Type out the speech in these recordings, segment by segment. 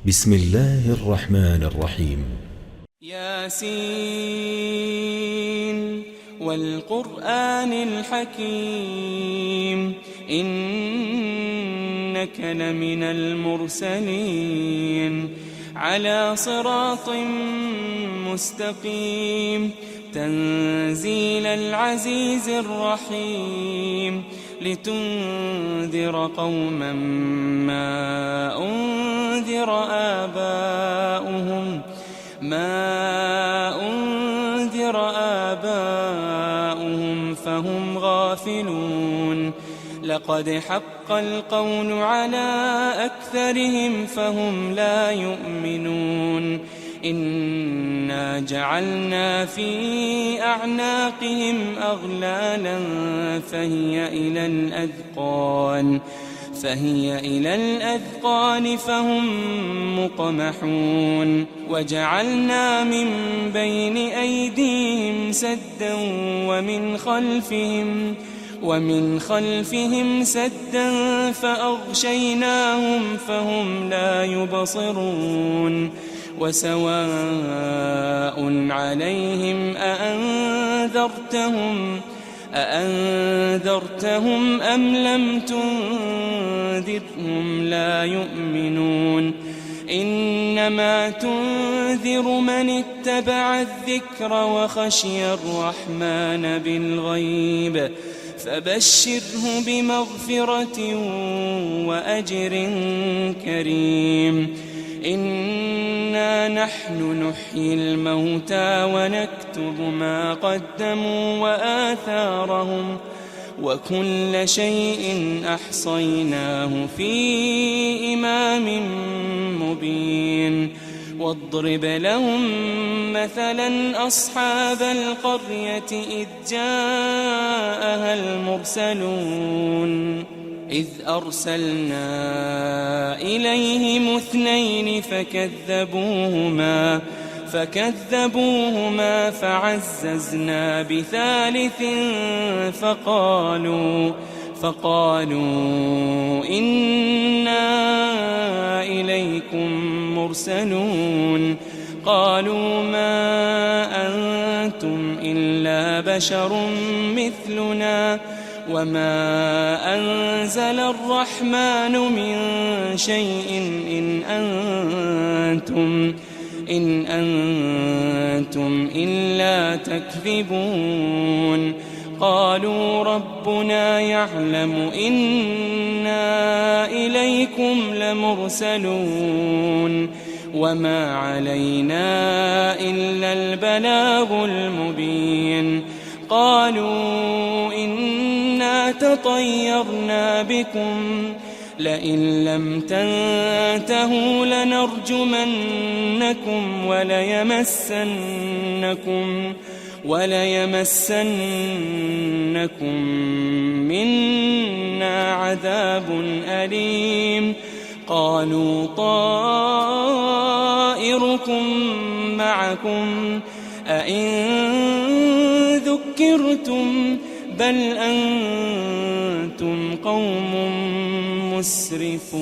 بسم الله الرحمن الرحيم. ياسين والقرآن الحكيم إنك لمن المرسلين على صراط مستقيم تنزيل العزيز الرحيم لتنذر قوما ما أنذر آباؤهم فهم غافلون لقد حق القول على أكثرهم فهم لا يؤمنون إنا جعلنا في أعناقهم أغلالا فهي إلى الأذقان فهم مقمحون وجعلنا من بين أيديهم سدا ومن خلفهم سدا فأغشيناهم فهم لا يبصرون وسواء عليهم أأنذرتهم أم لم تنذرهم لا يؤمنون إنما تنذر من اتبع الذكر وخشي الرحمن بالغيب فبشره بمغفرة وأجر كريم إنا نحن نحيي الموتى ونكتب ما قدموا وآثارهم وكل شيء أحصيناه في إمام مبين واضرب لهم مثلا أصحاب القرية إذ جاءها المرسلون إذ أرسلنا إليهم 2 فكذبوهما فعززنا بثالث فقالوا إنا إليكم مرسلون قالوا ما أنتم إلا بشر مثلنا وما أنزل الرحمن من شيء إن أنتم إلا تكذبون قالوا ربنا يعلم إنا إليكم لمرسلون وما علينا إلا البلاغ المبين قالوا إنا تطيرنا بكم لئن لم تنتهوا لنرجمنكم وليمسنكم منا عذاب أليم قالوا طائركم معكم أئن ذكرتم بل أنتم قوم مسرفون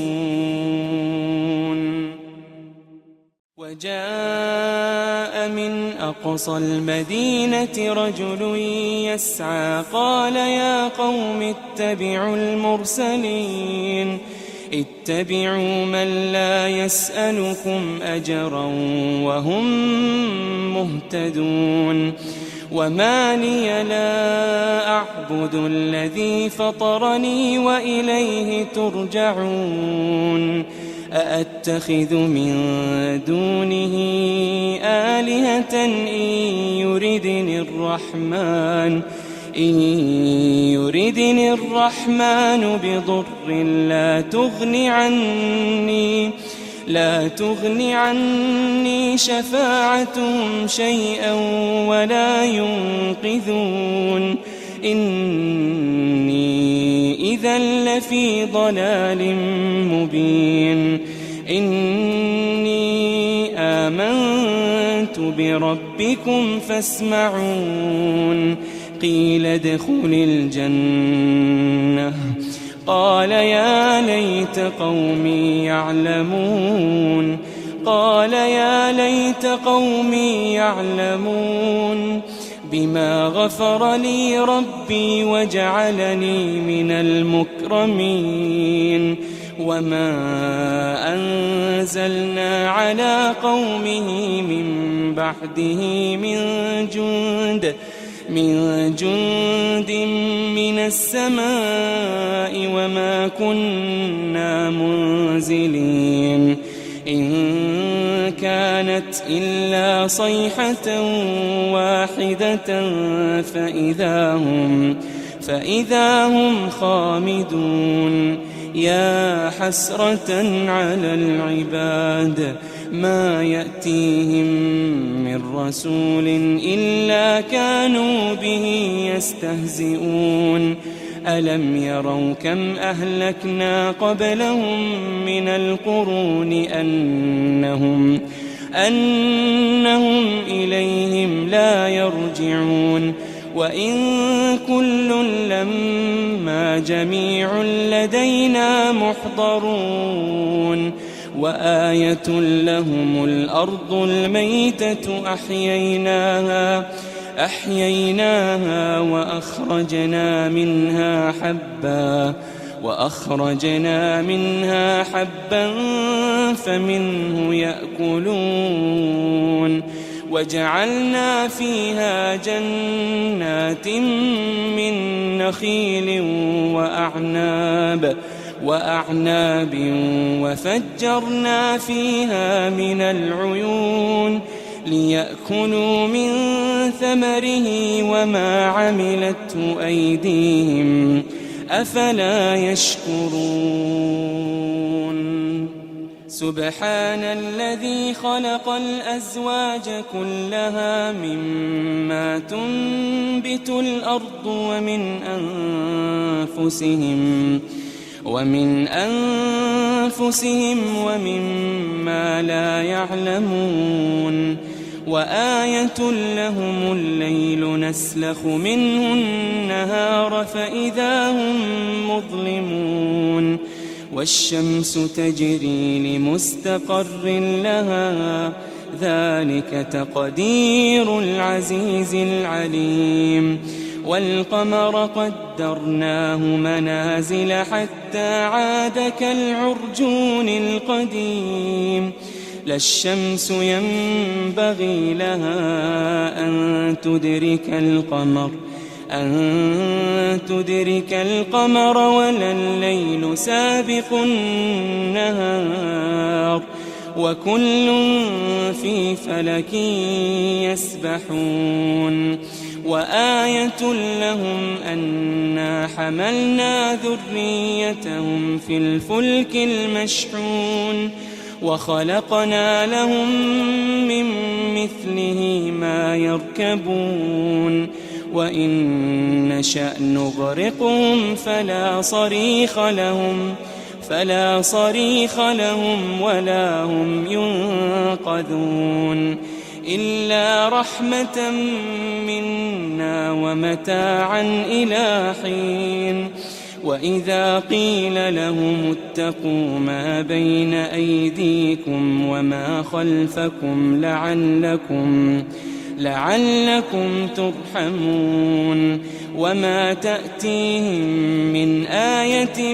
وجاء من أقصى المدينة رجل يسعى قال يا قوم اتبعوا المرسلين اتبعوا من لا يسألكم أجرا وهم مهتدون وما لي لا أعبد الذي فطرني وإليه ترجعون أأتخذ من دونه آلهة إن يردني الرحمن بضر لا تغن عني شفاعتهم شيئا ولا ينقذون إني إذا لفي ضلال مبين إني آمنت بربكم فاسمعون قيل ادخل الجنة قال يا ليت قومي يعلمون قال يا ليت قومي يعلمون بما غفر لي ربي وجعلني من المكرمين وما أنزلنا على قومه من بعده من جند من السماء وما كنا منزلين إن كانت إلا صيحة واحدة فإذا هم خامدون يا حسرة على العباد ما يأتيهم من رسول إلا كانوا به يستهزئون ألم يروا كم أهلكنا قبلهم من القرون أنهم إليهم لا يرجعون وإن كل لما جميع لدينا محضرون وآية لهم الأرض الميتة أحييناها وأخرجنا منها حبا فمنه يأكلون وجعلنا فيها جنات من نخيل وأعناب وفجرنا فيها من العيون ليأكلوا من ثمره وما عملته أيديهم أفلا يشكرون سبحان الذي خلق الأزواج كلها مما تنبت الأرض ومن أنفسهم ومما لا يعلمون وآية لهم الليل نسلخ منه النهار فإذا هم مظلمون والشمس تجري لمستقر لها ذلك تقدير العزيز العليم والقمر قدرناه منازل حتى عاد كالعرجون القديم لا الشمس ينبغي لها أن تدرك القمر ولا الليل سابق النهار وكل في فلك يسبحون وآية لهم أنا حملنا ذريتهم في الفلك المشحون وخلقنا لهم من مثله ما يركبون وإن نشأ نغرقهم فلا صريخ لهم ولا هم ينقذون إلا رحمة منا ومتاعا إلى حين وإذا قيل لهم اتقوا ما بين أيديكم وما خلفكم لعلكم ترحمون وما تأتيهم من آية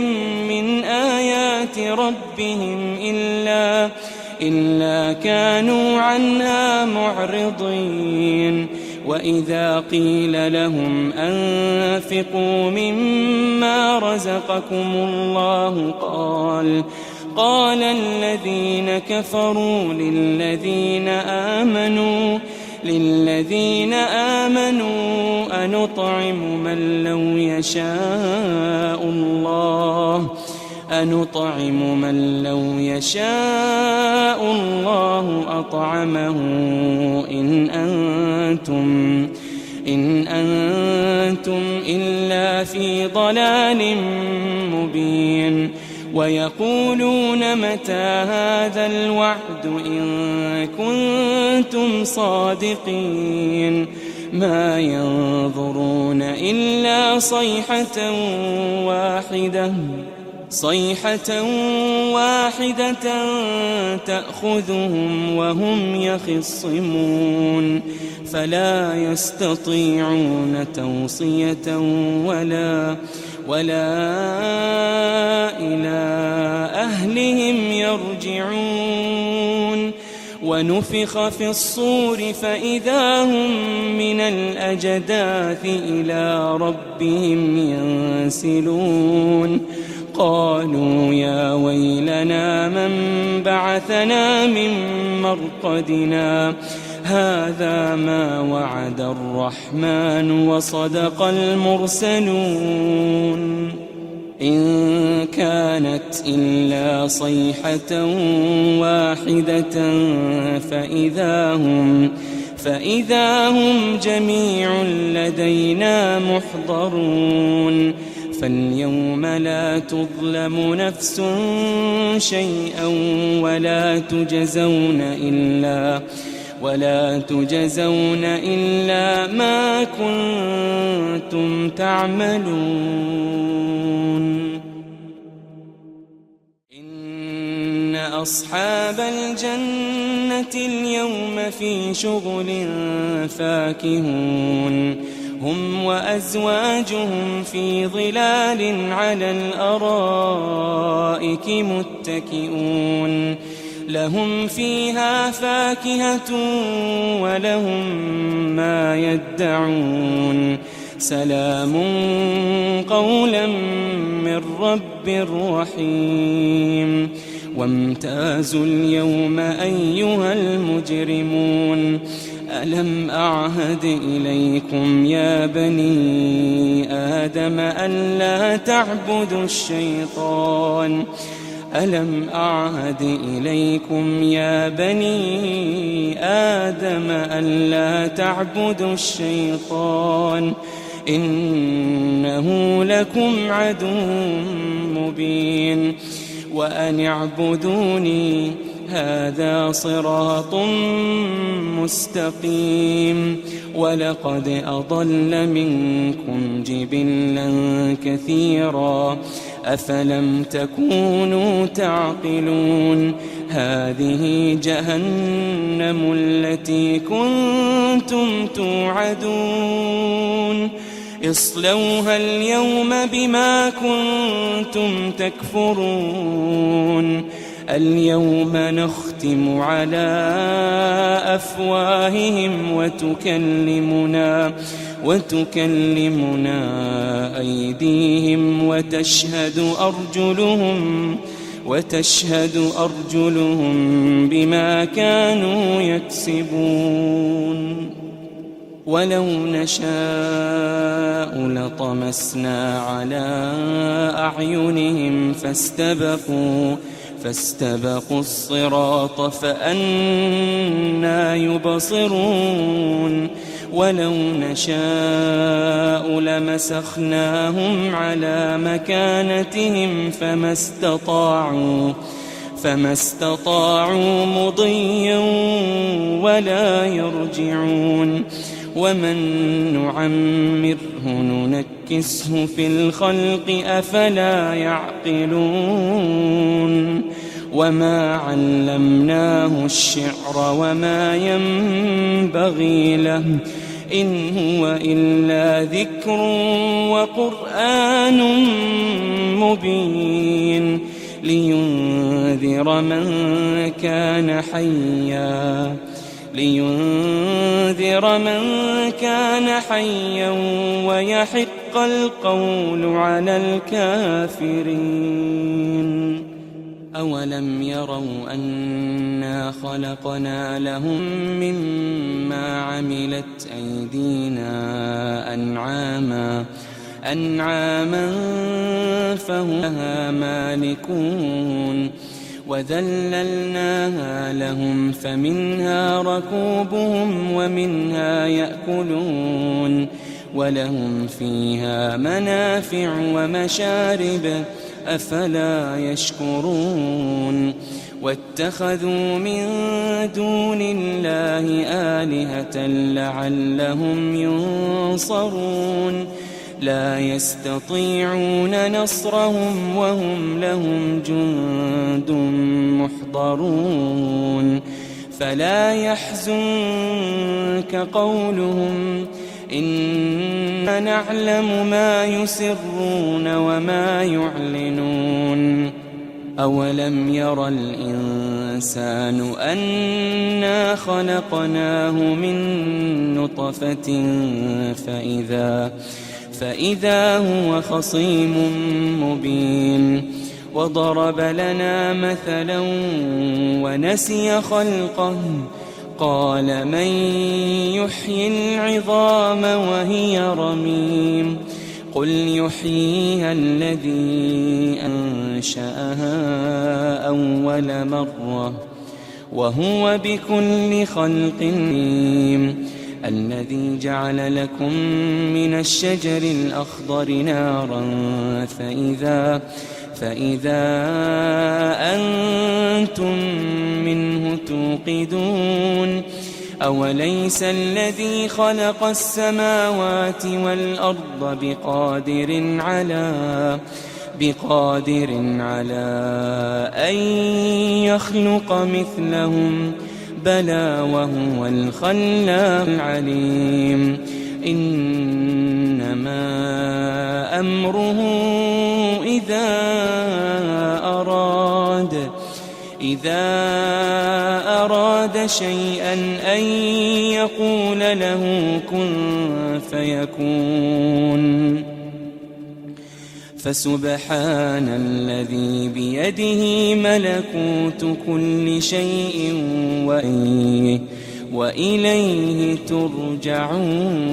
من آيات ربهم إلا كانوا عنها معرضين وإذا قيل لهم أنفقوا مما رزقكم الله قال الذين كفروا للذين آمنوا أنطعم من لو يشاء الله أطعمه إن أنتم إلا في ضلال مبين ويقولون متى هذا الوعد إن كنتم صادقين ما ينظرون إلا صيحة واحدة صيحة واحدة تأخذهم وهم يخصمون فلا يستطيعون توصية ولا إلى أهلهم يرجعون ونفخ في الصور فإذا هم من الأجداث إلى ربهم ينسلون قالوا يا ويلنا من بعثنا من مرقدنا هذا ما وعد الرحمن وصدق المرسلون إن كانت إلا صيحة واحدة فإذا هم جميع لدينا محضرون فاليوم لا تظلم نفس شيئا ولا تجزون إلا ما كنتم تعملون إن أصحاب الجنة اليوم في شغل فاكهون هم وأزواجهم في ظلال على الأرائك متكئون لهم فيها فاكهة ولهم ما يدعون سلام قولا من رب رحيم وامتازوا اليوم أيها المجرمون ألم أعهد إليكم يا بني آدم ألا تعبدوا الشيطان ألم أعهد إليكم يا بني آدم ألا تعبدوا الشيطان إنه لكم عدو مبين وأن اعبدوني هذا صراط مستقيم ولقد أضل منكم جبلا كثيرا أفلم تكونوا تعقلون هذه جهنم التي كنتم توعدون اصلوها اليوم بما كنتم تكفرون اليوم نختم على أفواههم وتكلمنا أيديهم وتشهد أرجلهم بما كانوا يكسبون ولو نشاء لطمسنا على أعينهم فاستبقوا الصراط فأنى يبصرون ولو نشاء لمسخناهم على مكانتهم فما استطاعوا مضيا ولا يرجعون ومن نعمره ننكسه في الخلق أفلا يعقلون وما علمناه الشعر وما ينبغي له إن هو إلا ذكر وقرآن مبين لينذر من كان حيا ويحق القول على الكافرين أولم يروا أنا خلقنا لهم مما عملت أيدينا أنعاما فهم لها مالكون وذللناها لهم فمنها ركوبهم ومنها يأكلون ولهم فيها منافع ومشارب أفلا يشكرون واتخذوا من دون الله آلهة لعلهم ينصرون لا يستطيعون نصرهم وهم لهم جند محضرون فلا يحزنك قولهم إنا نعلم ما يسرون وما يعلنون أولم ير الإنسان أنا خلقناه من نطفة فإذا هو خصيم مبين وضرب لنا مثلا ونسي خلقه قال من يحيي العظام وهي رميم قل يحييها الذي أنشأها أول مرة وهو بكل خلق عليم الذي جعل لكم من الشجر الأخضر نارا فإذا أنتم منه توقدون أوليس الذي خلق السماوات والأرض بقادر على أن يخلق مثلهم بلى وهو الخلاق العليم إنما أمره إذا أراد شيئا أن يقول له كن فيكون فسبحان الذي بيده ملكوت كل شيء وإليه ترجعون.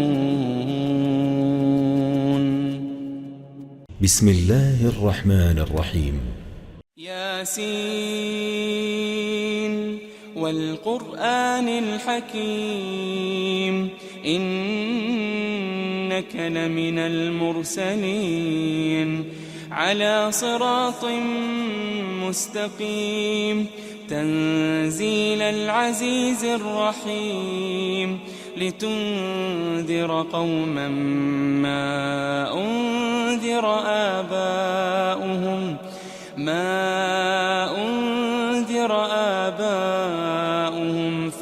بسم الله الرحمن الرحيم. ياسين والقرآن الحكيم إنك لمن المرسلين على صراط مستقيم تنزيل العزيز الرحيم لتنذر قوما ما أنذر آباؤهم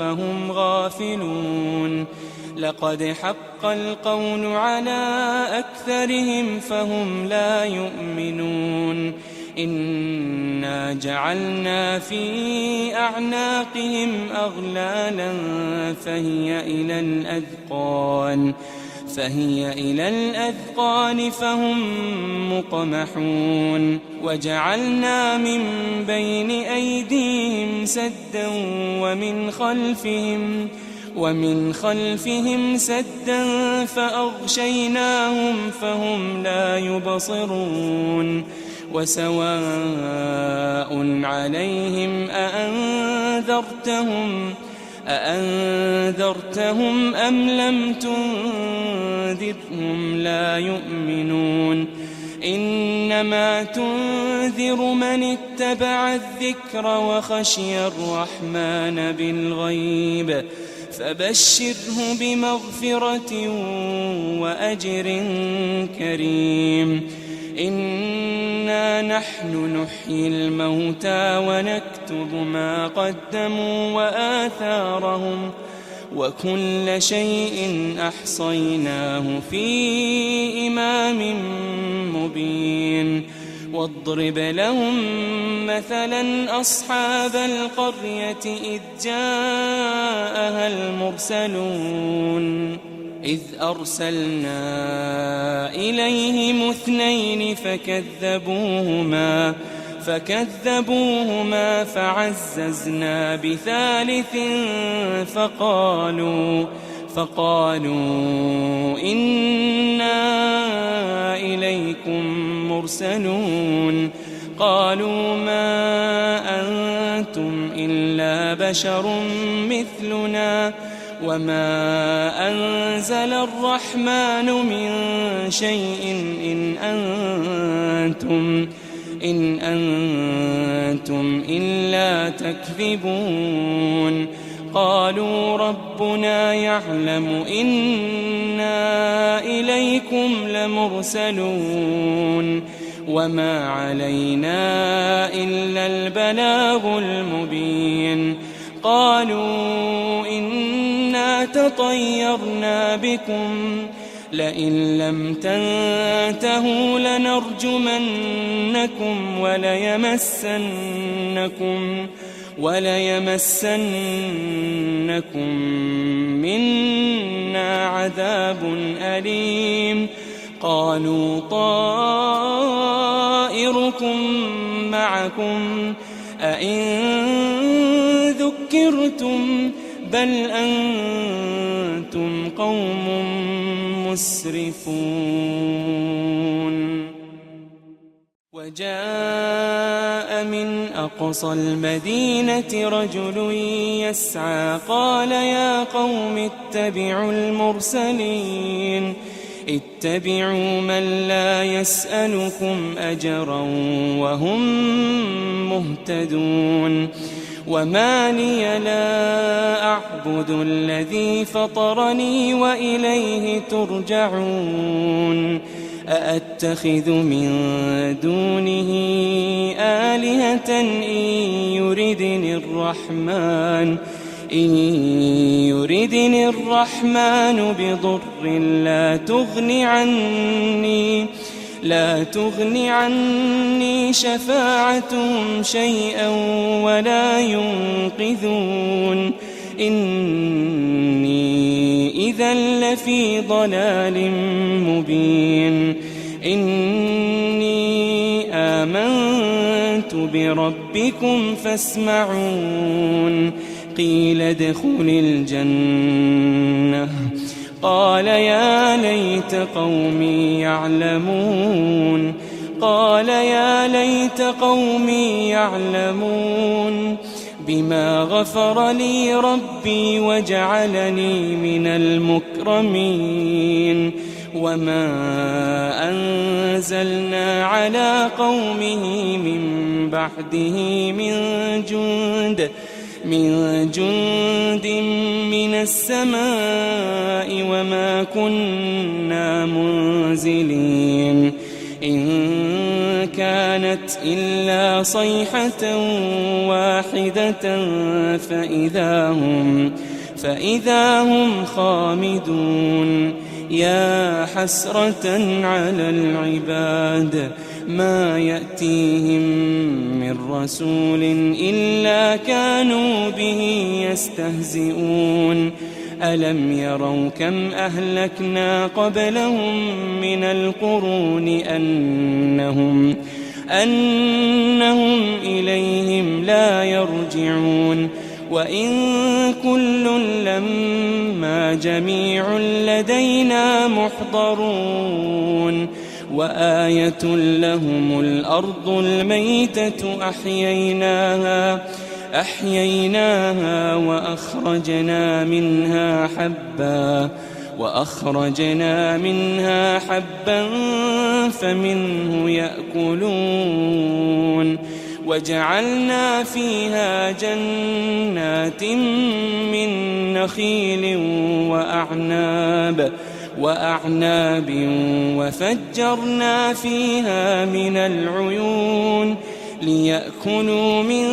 فهم غافلون لقد حق القول على أكثرهم فهم لا يؤمنون إنا جعلنا في أعناقهم أغلالا فهي إلى الأذقان فهم مقمحون وجعلنا من بين أيديهم سدا ومن خلفهم سدا فأغشيناهم فهم لا يبصرون وسواء عليهم أأنذرتهم أم لم تنذرهم لا يؤمنون إنما تنذر من اتبع الذكر وخشي الرحمن بالغيب فبشره بمغفرة وأجر كريم إنا نحن نحيي الموتى ونكتب ما قدموا وآثارهم وكل شيء أحصيناه في إمام مبين واضرب لهم مثلا أصحاب القرية إذ جاءها المرسلون إذ أرسلنا إليهم اثنين فكذبوهما فعززنا بثالث فقالوا إنا إليكم مرسلون قالوا ما أنتم إلا بشر مثلنا وما أنزل الرحمن من شيء إن أنتم إلا تكذبون قالوا ربنا يعلم إنا إليكم لمرسلون وما علينا إلا البلاغ المبين قالوا إنا تطيرنا بكم لئن لم تنتهوا لنرجمنكم وليمسنكم منا عذاب أليم قالوا طائركم معكم أئن ذكرتم بل أنتم قوم مسرفون وجاء من أقصى المدينة رجل يسعى قال يا قوم اتبعوا المرسلين اتبعوا من لا يسألكم أجرا وهم مهتدون وما لي لا أعبد الذي فطرني وإليه ترجعون أأتخذ من دونه آلهة إن يردني الرحمن بضر لا تغن عني شفاعتهم شيئا ولا ينقذون إني إذا لفي ضلال مبين إني آمنت بربكم فاسمعون قيل ادخل الجنة قال يا ليت قومي يعلمون بما غفر لي ربي وجعلني من المكرمين وما أنزلنا على قومه من بعده من جند من السماء وما كنا منزلين إن كانت إلا صيحة واحدة فإذا هم خامدون يا حسرة على العباد ما يأتيهم من رسول إلا كانوا به يستهزئون ألم يروا كم أهلكنا قبلهم من القرون أنهم إليهم لا يرجعون وإن كل لما جميع لدينا محضرون وآية لهم الأرض الميتة أحييناها وأخرجنا منها حبا فمنه يأكلون وجعلنا فيها جنات من نخيل وأعناب وفجرنا فيها من العيون ليأكلوا من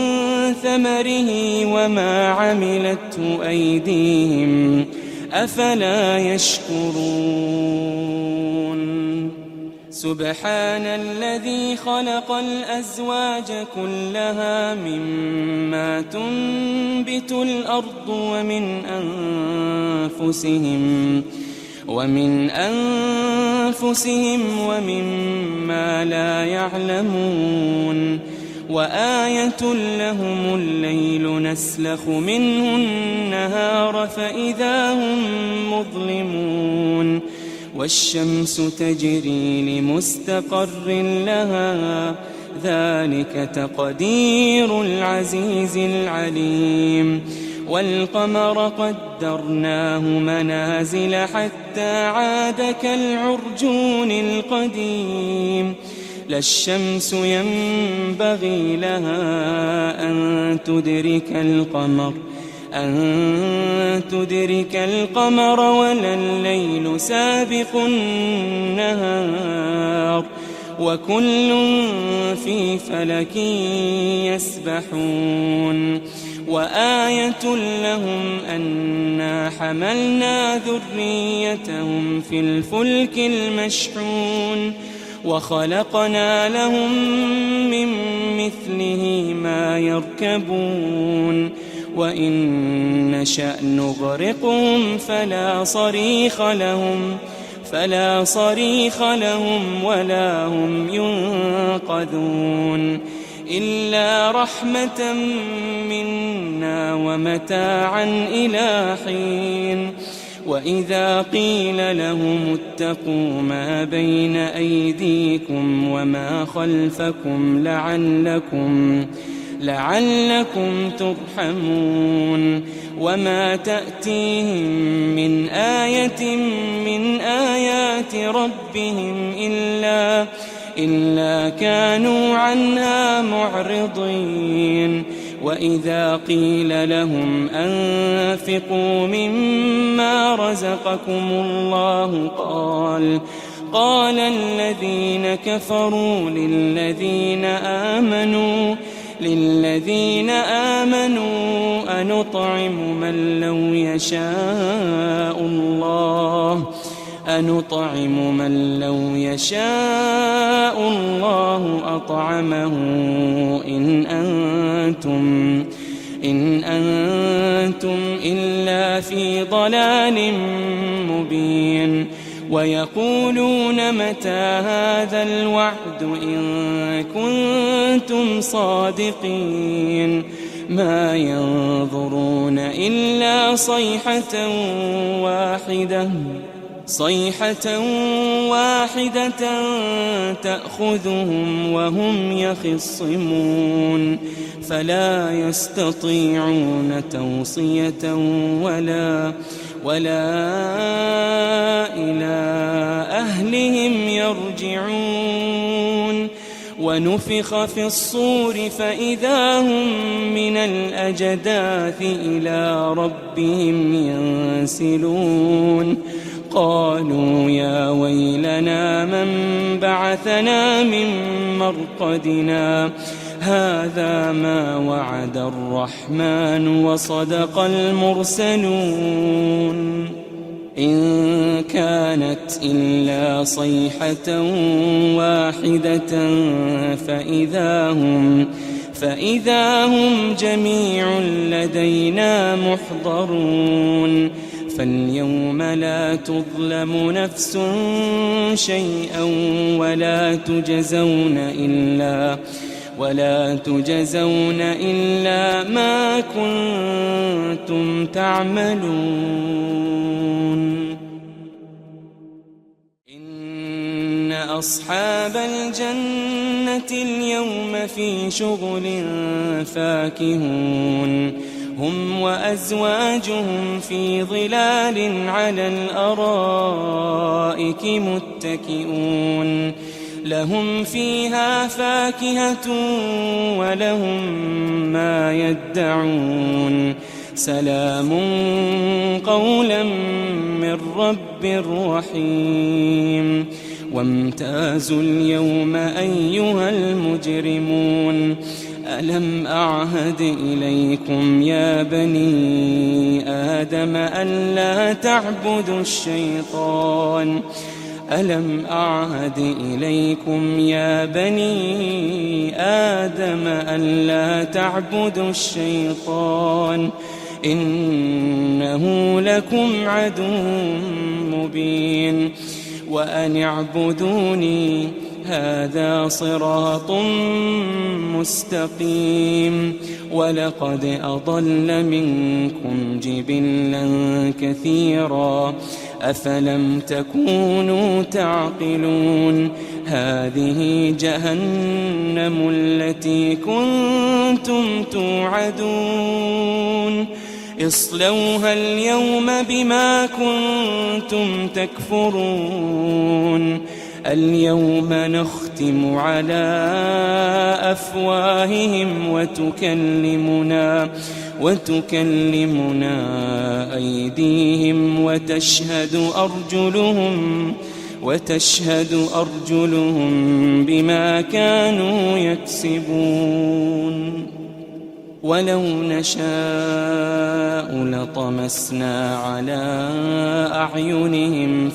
ثمره وما عملته أيديهم أفلا يشكرون سبحان الذي خلق الأزواج كلها مما تنبت الأرض ومن أنفسهم ومما لا يعلمون وآية لهم الليل نسلخ منه النهار فإذا هم مظلمون والشمس تجري لمستقر لها ذلك تقدير العزيز العليم والقمر قدرناه منازل حتى عاد كالعرجون القديم لا الشمس ينبغي لها أن تدرك القمر أن تدرك القمر ولا الليل سابق النهار وكل في فلك يسبحون وآية لهم أنا حملنا ذريتهم في الفلك المشحون وخلقنا لهم من مثله ما يركبون وإن نشأ نغرقهم فلا صريخ لهم ولا هم ينقذون إلا رحمة منا ومتاعا إلى حين وإذا قيل لهم اتقوا ما بين أيديكم وما خلفكم لعلكم ترحمون وما تأتيهم من آية من آيات ربهم إلا كانوا عنها معرضين وإذا قيل لهم أنفقوا مما رزقكم الله قال الذين كفروا للذين آمنوا أنطعم من لو يشاء الله أطعمه إن أنتم إلا في ضلال مبين ويقولون متى هذا الوعد إن كنتم صادقين ما ينظرون إلا صيحة واحدة تأخذهم وهم يخصمون فلا يستطيعون توصية ولا إلى أهلهم يرجعون ونفخ في الصور فإذا هم من الأجداث إلى ربهم ينسلون قالوا يا ويلنا من بعثنا من مرقدنا هذا ما وعد الرحمن وصدق المرسلون إن كانت إلا صيحة واحدة فإذا هم جميع لدينا محضرون فاليوم لا تظلم نفس شيئا ولا تجزون إلا ما كنتم تعملون إن أصحاب الجنة اليوم في شغل فاكهون هم وأزواجهم في ظلال على الأرائك متكئون لهم فيها فاكهة ولهم ما يدعون سلام قولا من رب رحيم وامتازوا اليوم أيها المجرمون ألم أعهد إليكم يا بني آدم ألا تعبدوا الشيطان ألم أعهد إليكم يا بني آدم ألا تعبدوا الشيطان إنه لكم عدو مبين وأن اعبدوني هذا صراط مستقيم ولقد أضل منكم جبلا كثيرا أفلم تكونوا تعقلون هذه جهنم التي كنتم توعدون اصلوها اليوم بما كنتم تكفرون اليوم نختم على أفواههم وتكلمنا أيديهم وتشهد أرجلهم بما كانوا يكسبون ولو نشاء لطمسنا على أعينهم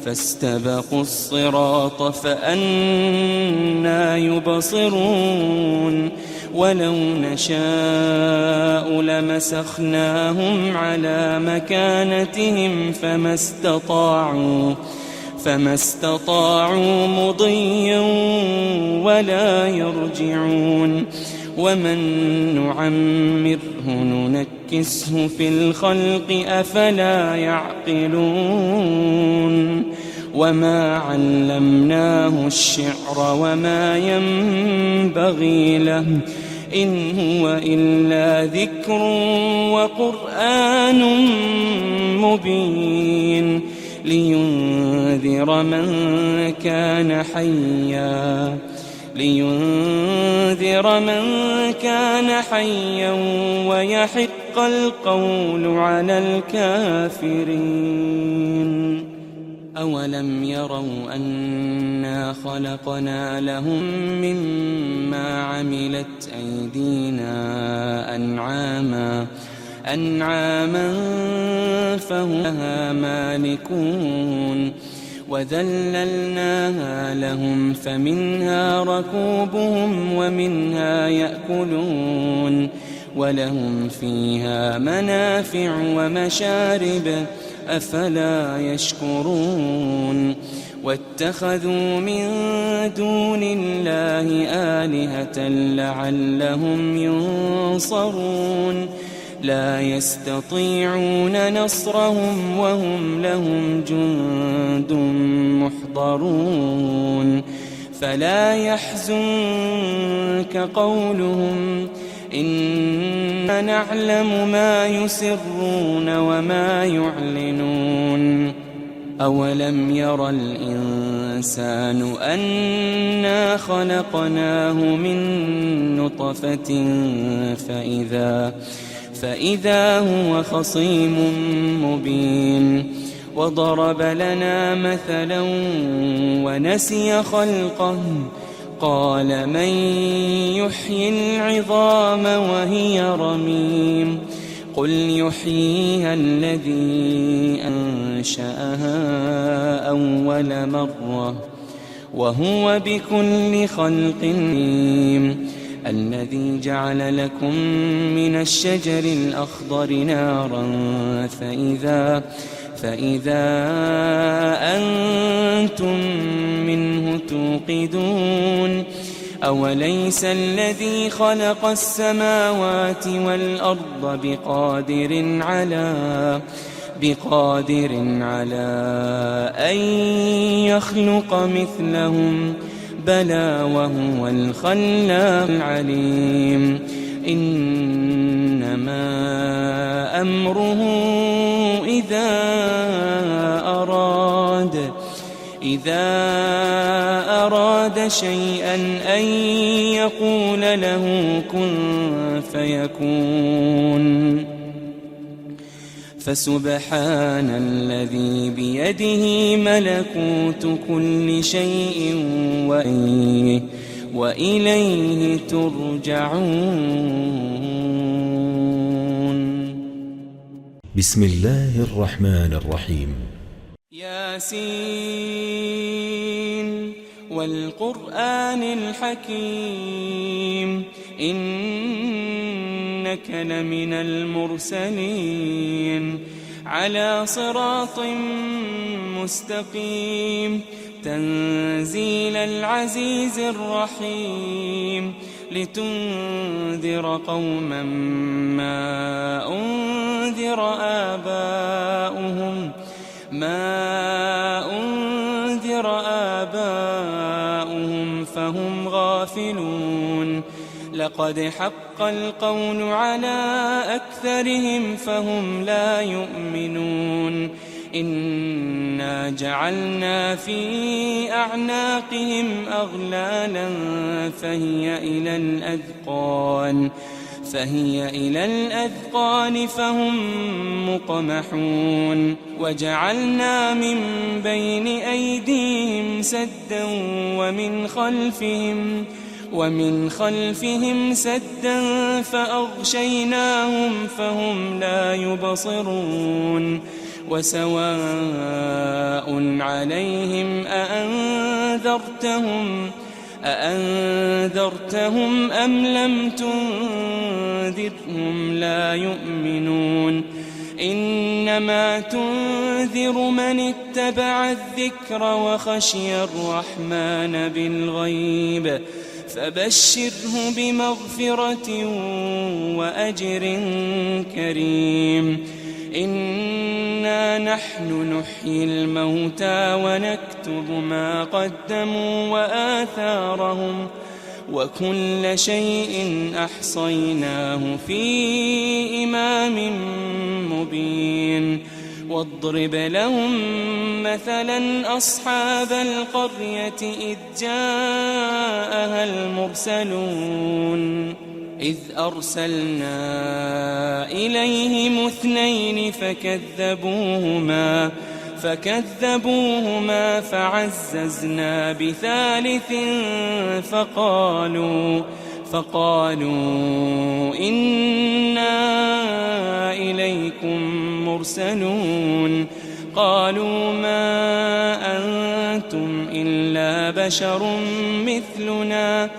فاستبقوا الصراط فأنى يبصرون ولو نشاء لمسخناهم على مكانتهم فما استطاعوا مضيا ولا يرجعون ومن نعمره ننكسه في الخلق أفلا يعقلون وما علمناه الشعر وما ينبغي له إن هو إلا ذكر وقرآن مبين لينذر من كان حيا ويحق القول على الكافرين أولم يروا أنا خلقنا لهم مما عملت أيدينا أنعاما فهم لها مالكون وذللناها لهم فمنها ركوبهم ومنها يأكلون ولهم فيها منافع ومشارب أفلا يشكرون واتخذوا من دون الله آلهة لعلهم ينصرون لا يستطيعون نصرهم وهم لهم جند محضرون فلا يحزنك قولهم إنا نعلم ما يسرون وما يعلنون أولم ير الإنسان أنا خلقناه من نطفة فإذا هو خصيم مبين وضرب لنا مثلا ونسي خلقه قال من يحيي العظام وهي رميم قل يحييها الذي أنشأها أول مرة وهو بكل خلق عليم الذي جعل لكم من الشجر الأخضر نارا فإذا أنتم منه توقدون أوليس الذي خلق السماوات والأرض بقادر على أن يخلق مثلهم بلى وهو الخلاق العليم إنما أمره إذا أراد شيئا أن يقول له كن فيكون فسبحان الذي بيده ملكوت كل شيء وإليه ترجعون. بسم الله الرحمن الرحيم. ياسين والقرآن الحكيم إنك لمن المرسلين على صراط مستقيم تنزيل العزيز الرحيم لتنذر قوما ما أنذر آباؤهم فهم غافلون لقد حق القول على أكثرهم فهم لا يؤمنون إنا جعلنا في أعناقهم أغلالا فهي إلى الأذقان فهي إلى الأذقان فهم مقمحون وجعلنا من بين أيديهم سدا ومن خلفهم سدا فأغشيناهم فهم لا يبصرون وسواء عليهم أأنذرتهم أم لم تنذرهم لا يؤمنون إنما تنذر من اتبع الذكر وخشي الرحمن بالغيب فبشره بمغفرة وأجر كريم إنا نحن نحيي الموتى ونكتب ما قدموا وآثارهم وكل شيء أحصيناه في إمام مبين واضرب لهم مثلا أصحاب القرية إذ جاءها المرسلون إذ أرسلنا إليهم 2 فكذبوهما فعززنا بثالث فقالوا إنا إليكم مرسلون قالوا ما أنتم إلا بشر مثلنا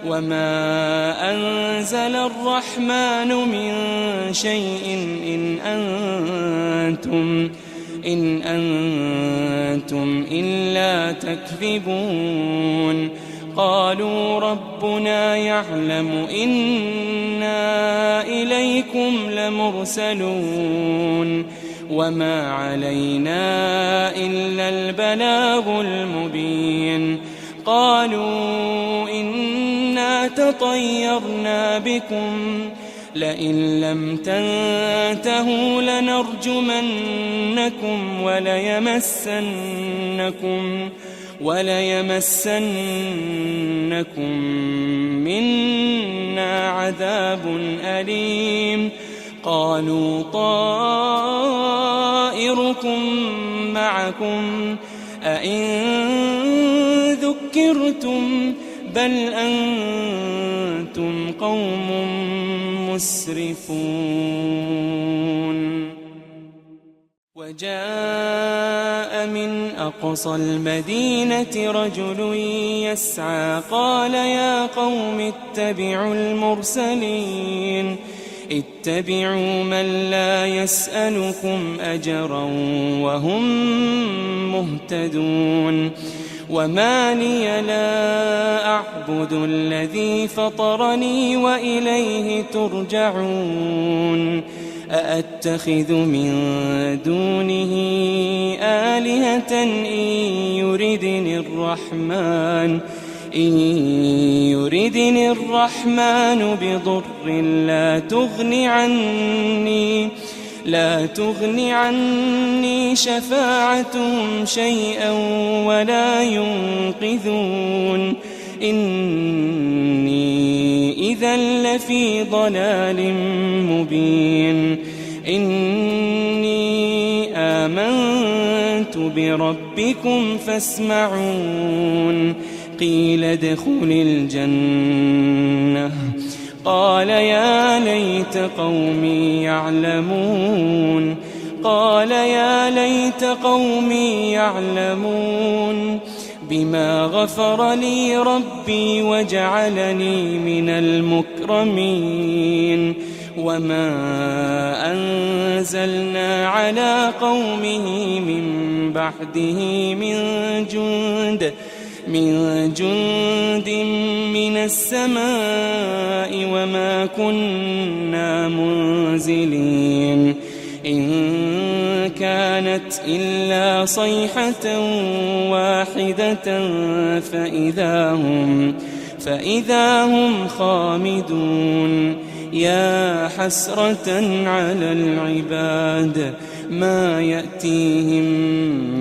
وما أنزل الرحمن من شيء إن أنتم إلا تكذبون قالوا ربنا يعلم إنا إليكم لمرسلون وما علينا إلا البلاغ المبين قالوا إنا تطيرنا بكم لئن لم تنتهوا لنرجمنكم وليمسنكم منا عذاب أليم قالوا طائركم معكم أئن ذكرتم بل أنتم قوم مسرفون وجاء من أقصى المدينة رجل يسعى قال يا قوم اتبعوا المرسلين اتبعوا من لا يسألكم أجرا وهم مهتدون وما لي لا أعبد الذي فطرني وإليه ترجعون أأتخذ من دونه آلهة إن يردني الرحمن بضر لا تغني عني شفاعتهم شيئا ولا ينقذون إني إذا لفي ضلال مبين إني آمنت بربكم فاسمعون قيل ادخل الجنة قال يا ليت قومي يعلمون بما غفر لي ربي وجعلني من المكرمين وما أنزلنا على قومه من بعده من جند من السماء وما كنا منزلين إن كانت إلا صيحة واحدة فإذا هم خامدون يا حسرة على العباد ما يأتيهم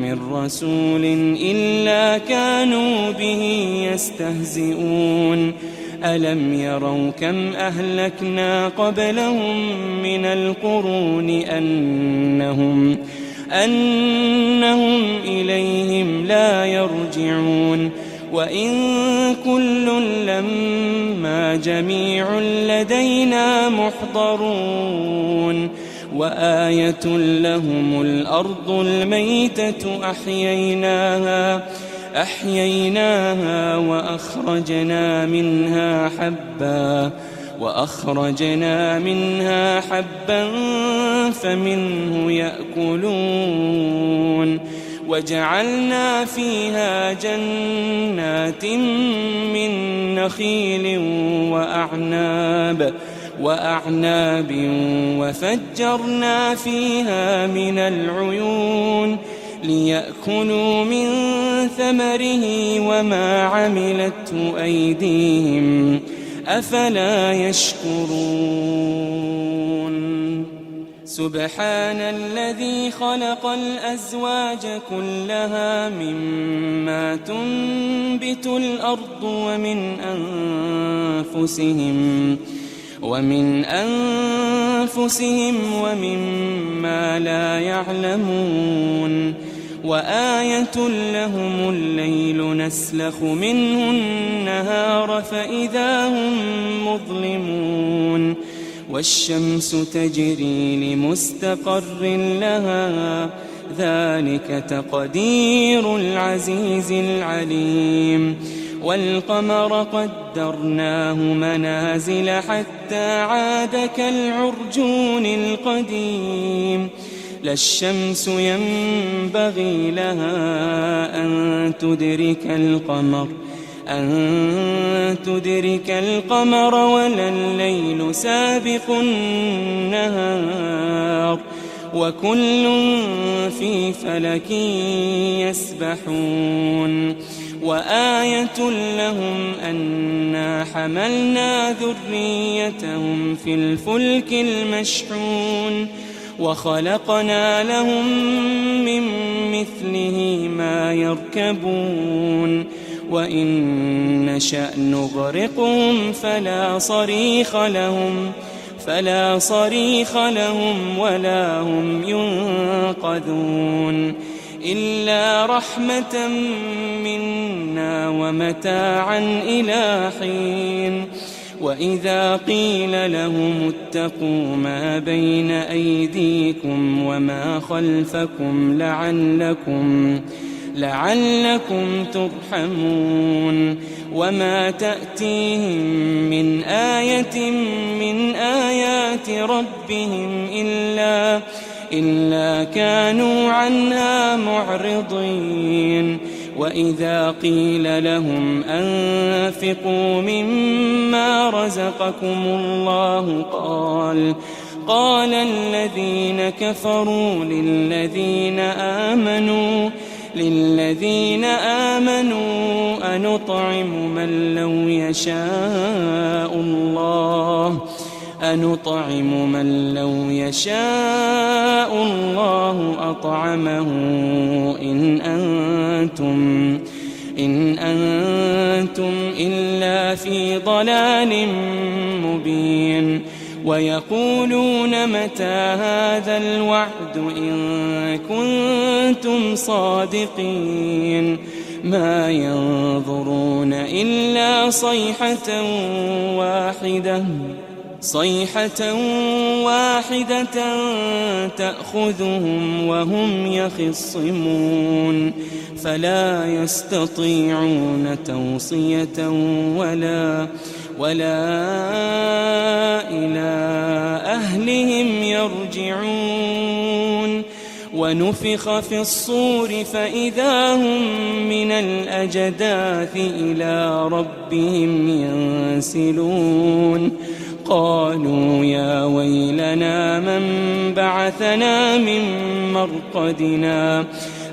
من رسول إلا كانوا به يستهزئون ألم يروا كم أهلكنا قبلهم من القرون أنهم إليهم لا يرجعون وإن كل لما جميع لدينا محضرون وآية لهم الأرض الميتة أحييناها وأخرجنا منها حبا فمنه يأكلون وجعلنا فيها جنات من نخيل وأعناب وفجرنا فيها من العيون ليأكلوا من ثمره وما عملته أيديهم أفلا يشكرون سبحان الذي خلق الأزواج كلها مما تنبت الأرض ومن أنفسهم ومما لا يعلمون وآية لهم الليل نسلخ منه النهار فإذا هم مظلمون والشمس تجري لمستقر لها ذلك تقدير العزيز العليم والقمر قدرناه منازل حتى عاد كالعرجون القديم لا الشمس ينبغي لها أن تدرك القمر ولا الليل سابق النهار وكل في فلك يسبحون وآية لهم أنا حملنا ذريتهم في الفلك المشحون وخلقنا لهم من مثله ما يركبون وإن نشأ نغرقهم فلا صريخ لهم ولا هم ينقذون إلا رحمة منا ومتاعا إلى حين وإذا قيل لهم اتقوا ما بين أيديكم وما خلفكم لعلكم ترحمون وما تأتيهم من آية من آيات ربهم إلا كانوا عنها معرضين وإذا قيل لهم أنفقوا مما رزقكم الله قال الذين كفروا للذين آمنوا أنطعم من لو يشاء الله أطعمه إن أنتم إلا في ضلال مبين ويقولون متى هذا الوعد إن كنتم صادقين ما ينظرون إلا صيحة واحدة تأخذهم وهم يخصمون فلا يستطيعون توصية ولا إلى أهلهم يرجعون ونفخ في الصور فإذا هم من الأجداث إلى ربهم ينسلون قالوا يا ويلنا من بعثنا من مرقدنا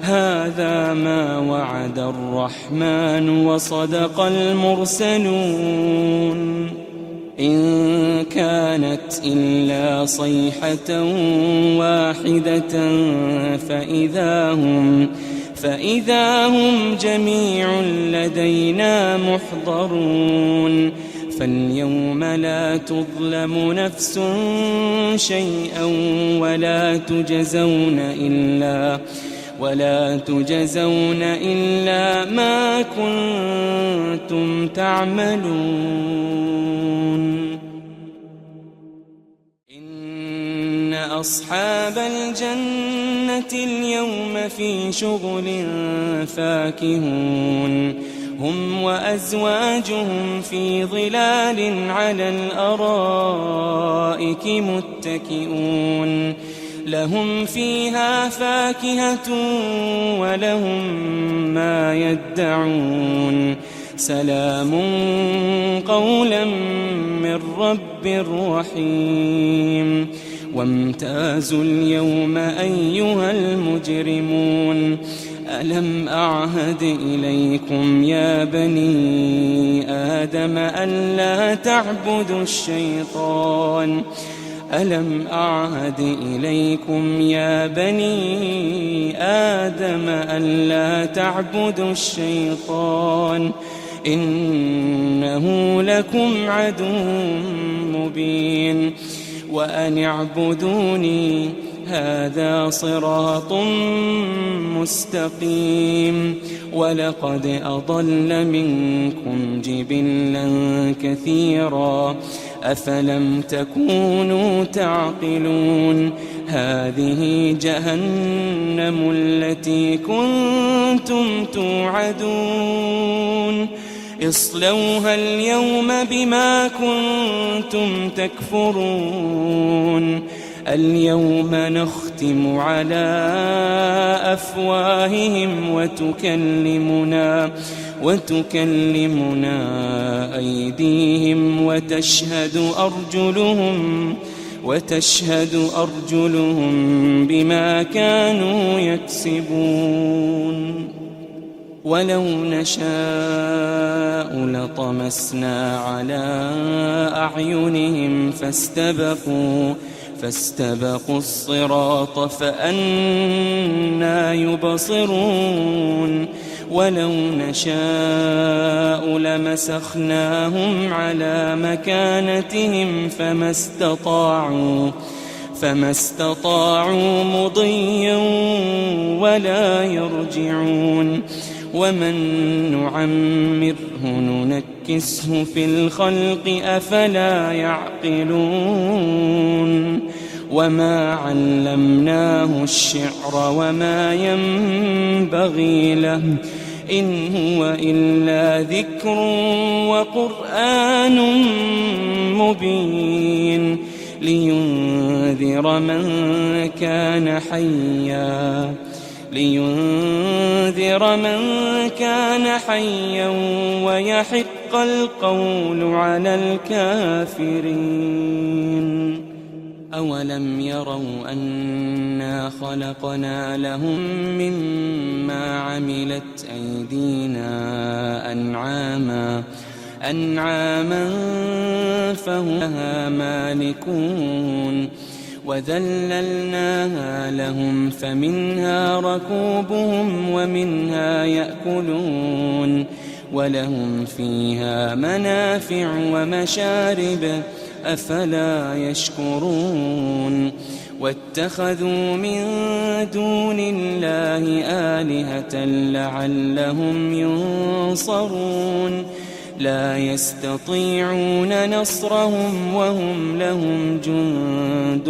هذا ما وعد الرحمن وصدق المرسلون إن كانت إلا صيحة واحدة فإذا هم جميع لدينا محضرون فاليوم لا تظلم نفس شيئا ولا تجزون إلا ما كنتم تعملون. إن أصحاب الجنة اليوم في شغل فاكهون هم وأزواجهم في ظلال على الأرائك متكئون لهم فيها فاكهة ولهم ما يدعون سلام قولا من رب رحيم. وامتازوا اليوم أيها المجرمون ألم أعهد إليكم يا بني آدم ألا تعبدوا الشيطان ألم أعهد إليكم يا بني آدم ألا تعبدوا الشيطان إنه لكم عدو مبين وأن اعبدوني هذا صراط مستقيم. ولقد أضل منكم جبلا كثيرا أفلم تكونوا تعقلون. هذه جهنم التي كنتم توعدون اصلوها اليوم بما كنتم تكفرون. اليوم نختم على أفواههم وتكلمنا أيديهم وتشهد أرجلهم بما كانوا يكسبون. ولو نشاء لطمسنا على أعينهم فاستبقوا الصراط فأنى يبصرون. ولو نشاء لمسخناهم على مكانتهم فما استطاعوا مضيا ولا يرجعون. ومن نعمره ننكسه في الخلق أفلا يعقلون. وما علمناه الشعر وما ينبغي له إن هو إلا ذكر وقرآن مبين لينذر من كان حيا ويحق القول على الكافرين. أولم يروا أنا خلقنا لهم مما عملت أيدينا أنعاما فهم لها مالكون وذللناها لهم فمنها ركوبهم ومنها يأكلون ولهم فيها منافع ومشارب أفلا يشكرون. واتخذوا من دون الله آلهة لعلهم ينصرون لا يستطيعون نصرهم وهم لهم جند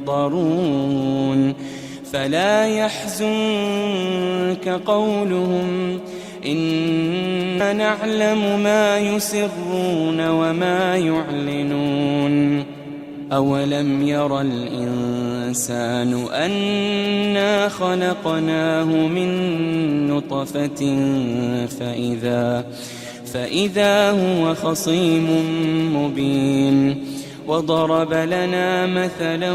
محضرون. فلا يحزنك قولهم إنا نعلم ما يسرون وما يعلنون. أولم ير الإنسان أنا خلقناه من نطفة فإذا هو خصيم مبين. وضرب لنا مثلا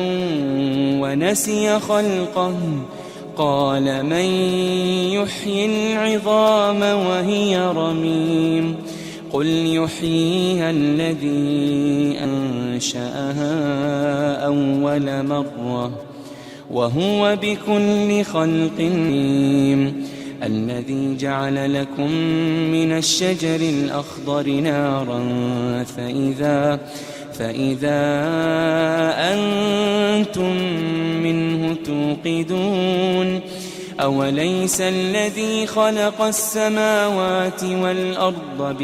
ونسي خلقه قال من يحيي العظام وهي رميم قل يحييها الذي أنشأها أول مرة وهو بكل خلق عليم. الذي جعل لكم من الشجر الأخضر نارا فإذا أنتم منه توقدون أوليس الذي خلق السماوات والأرض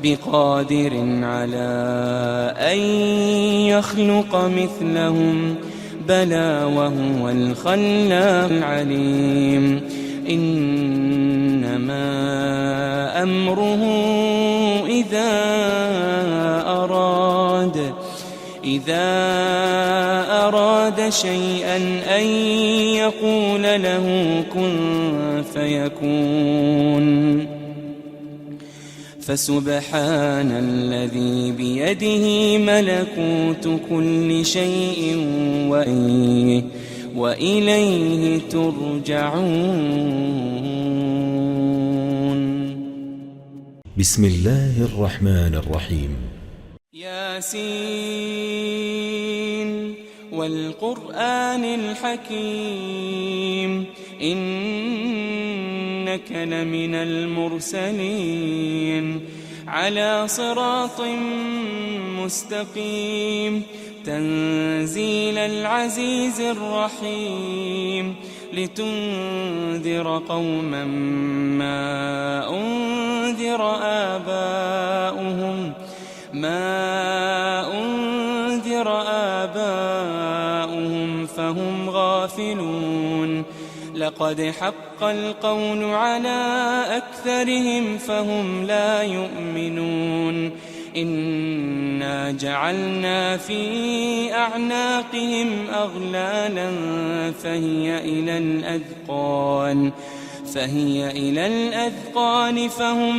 بقادر على أن يخلق مثلهم بلى وهو الخلاق العليم إنما أمره إذا أراد شيئا أن يقول له كن فيكون فسبحان الذي بيده ملكوت كل شيء وإليه ترجعون. بسم الله الرحمن الرحيم. ياسين والقرآن الحكيم إنك لمن المرسلين على صراط مستقيم تنزيل العزيز الرحيم لتنذر قوما ما أنذر آباؤهم فهم غافلون لقد حق القول على أكثرهم فهم لا يؤمنون إنا جعلنا في أعناقهم أغلالا فهي إلى الأذقان فهم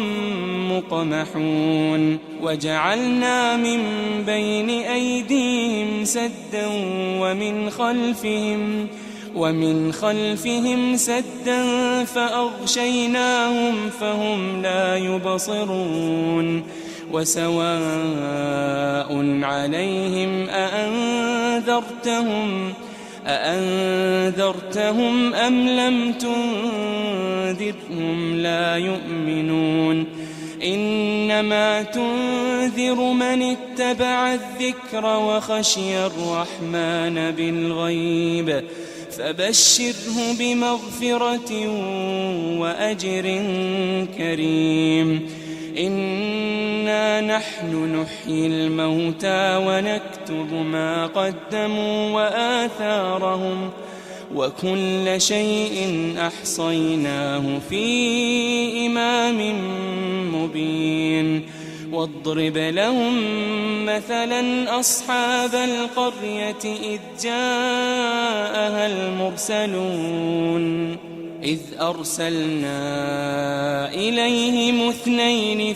مقمحون وجعلنا من بين أيديهم سدا ومن خلفهم سدا فأغشيناهم فهم لا يبصرون وسواء عليهم أأنذرتهم أم لم تنذرهم لا يؤمنون إنما تنذر من اتبع الذكر وخشي الرحمن بالغيب فبشره بمغفرة وأجر كريم إنا نحن نحيي الموتى ونكتب ما قدموا وآثارهم وكل شيء أحصيناه في إمام مبين واضرب لهم مثلا أصحاب القرية إذ جاءها المرسلون إذ أرسلنا إليهم 2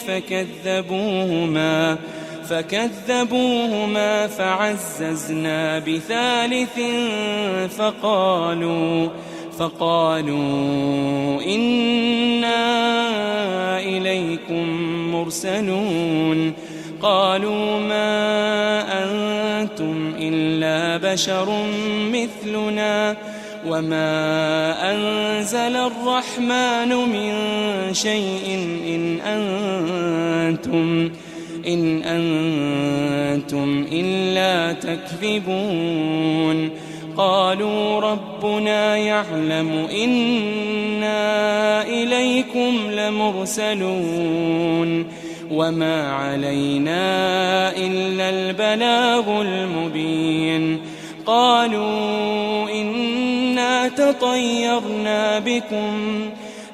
فكذبوهما فعززنا بثالث فقالوا إنا إليكم مرسلون قالوا ما أنتم إلا بشر مثلنا وما أنزل الرحمن من شيء إن أنتم إلا تكذبون قالوا ربنا يعلم إنا إليكم لمرسلون وما علينا إلا البلاغ المبين قالوا إنا تطيرنا بكم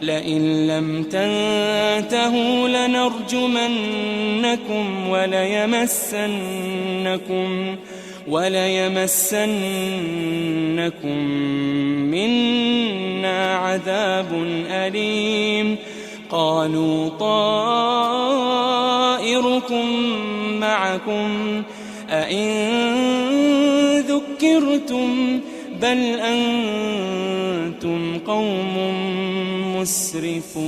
لئن لم تنتهوا لنرجمنكم وليمسنكم منا عذاب أليم قالوا طائركم معكم أئن ذكرتم بل أنتم قوم مسرفون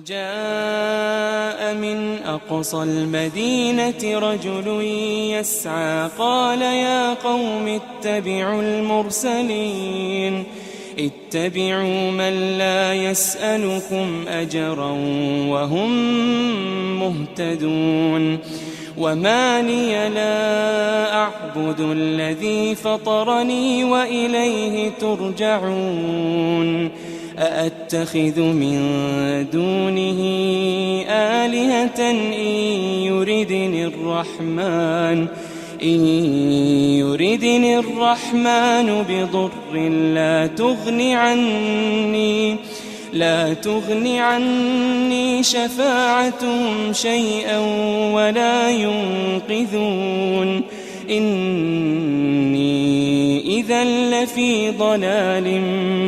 وجاء من أقصى المدينة رجل يسعى قال يا قوم اتبعوا المرسلين اتبعوا من لا يسألكم أجرا وهم مهتدون وما لي لا أعبد الذي فطرني وإليه ترجعون أأتخذ من دونه آلهة إن يردني الرحمن بضر لا تغن عني شفاعتهم شيئا ولا ينقذون إني إذا لفي ضلال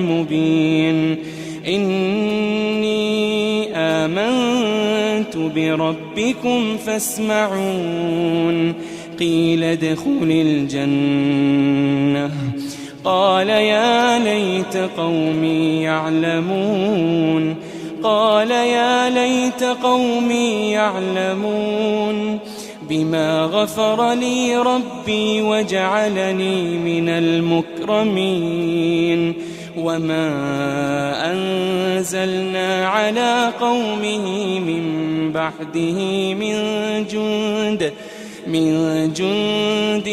مبين إني آمنت بربكم فاسمعون قيل ادخل الجنة قال يا ليت قومي يعلمون بما غفر لي ربي وجعلني من المكرمين وما أنزلنا على قومه من بعده من جند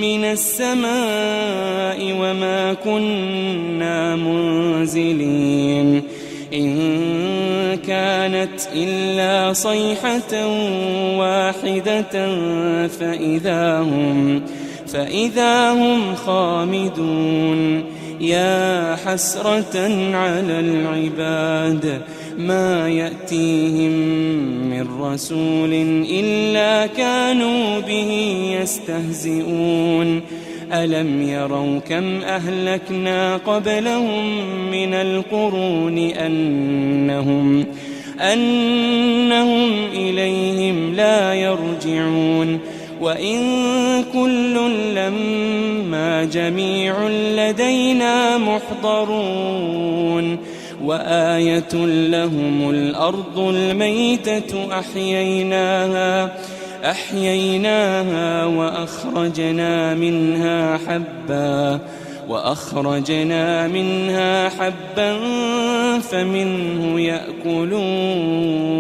من السماء وما كنا منزلين إن كانت إلا صيحة واحدة فإذا هم خامدون يا حسرة على العباد ما يأتيهم من رسول إلا كانوا به يستهزئون ألم يروا كم أهلكنا قبلهم من القرون أنهم إليهم لا يرجعون وإن كل لما جميع لدينا محضرون وآية لهم الأرض الميتة أحييناها وأخرجنا منها حبا فمنه يأكلون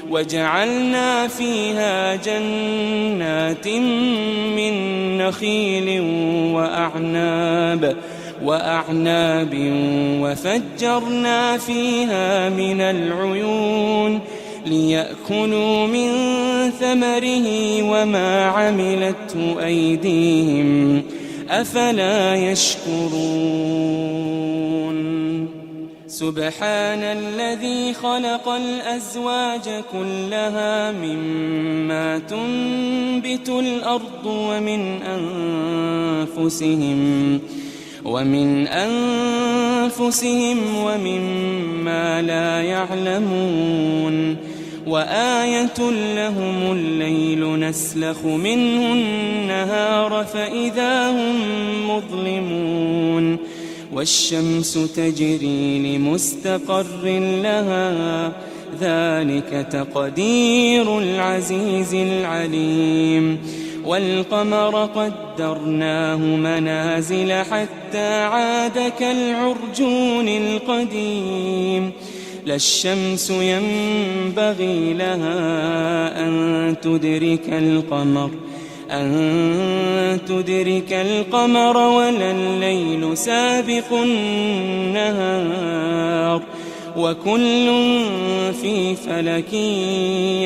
وجعلنا فيها جنات من نخيل وأعناب وفجرنا فيها من العيون ليأكلوا من ثمره وما عملته أيديهم أفلا يشكرون سبحان الذي خلق الأزواج كلها مما تنبت الأرض ومن أنفسهم ومما لا يعلمون وآية لهم الليل نسلخ منه النهار فإذا هم مظلمون والشمس تجري لمستقر لها ذلك تقدير العزيز العليم والقمر قدرناه منازل حتى عاد كالعرجون القديم لا الشمس ينبغي لها أن تدرك القمر ولا الليل سابق النهار وكل في فلك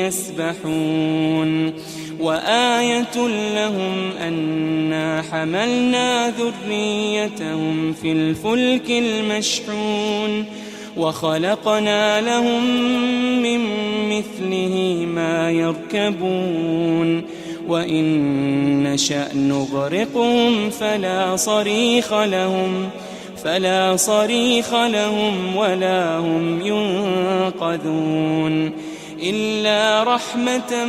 يسبحون وآية لهم أنا حملنا ذريتهم في الفلك المشحون وخلقنا لهم من مثله ما يركبون وإن نشأ نغرقهم فلا صريخ لهم ولا هم ينقذون إلا رحمة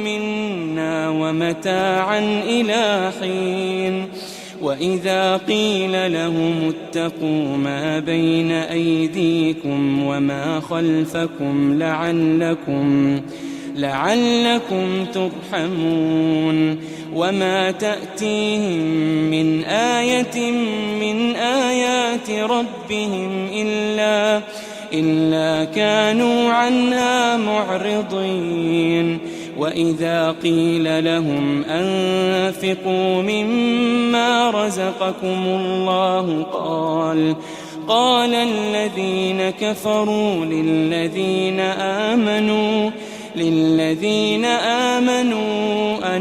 منا ومتاعا إلى حين وإذا قيل لهم اتقوا ما بين أيديكم وما خلفكم لعلكم ترحمون وما تأتيهم من آية من آيات ربهم إلا كانوا عنها معرضين وإذا قيل لهم أنفقوا مما رزقكم الله قال الذين كفروا للذين آمنوا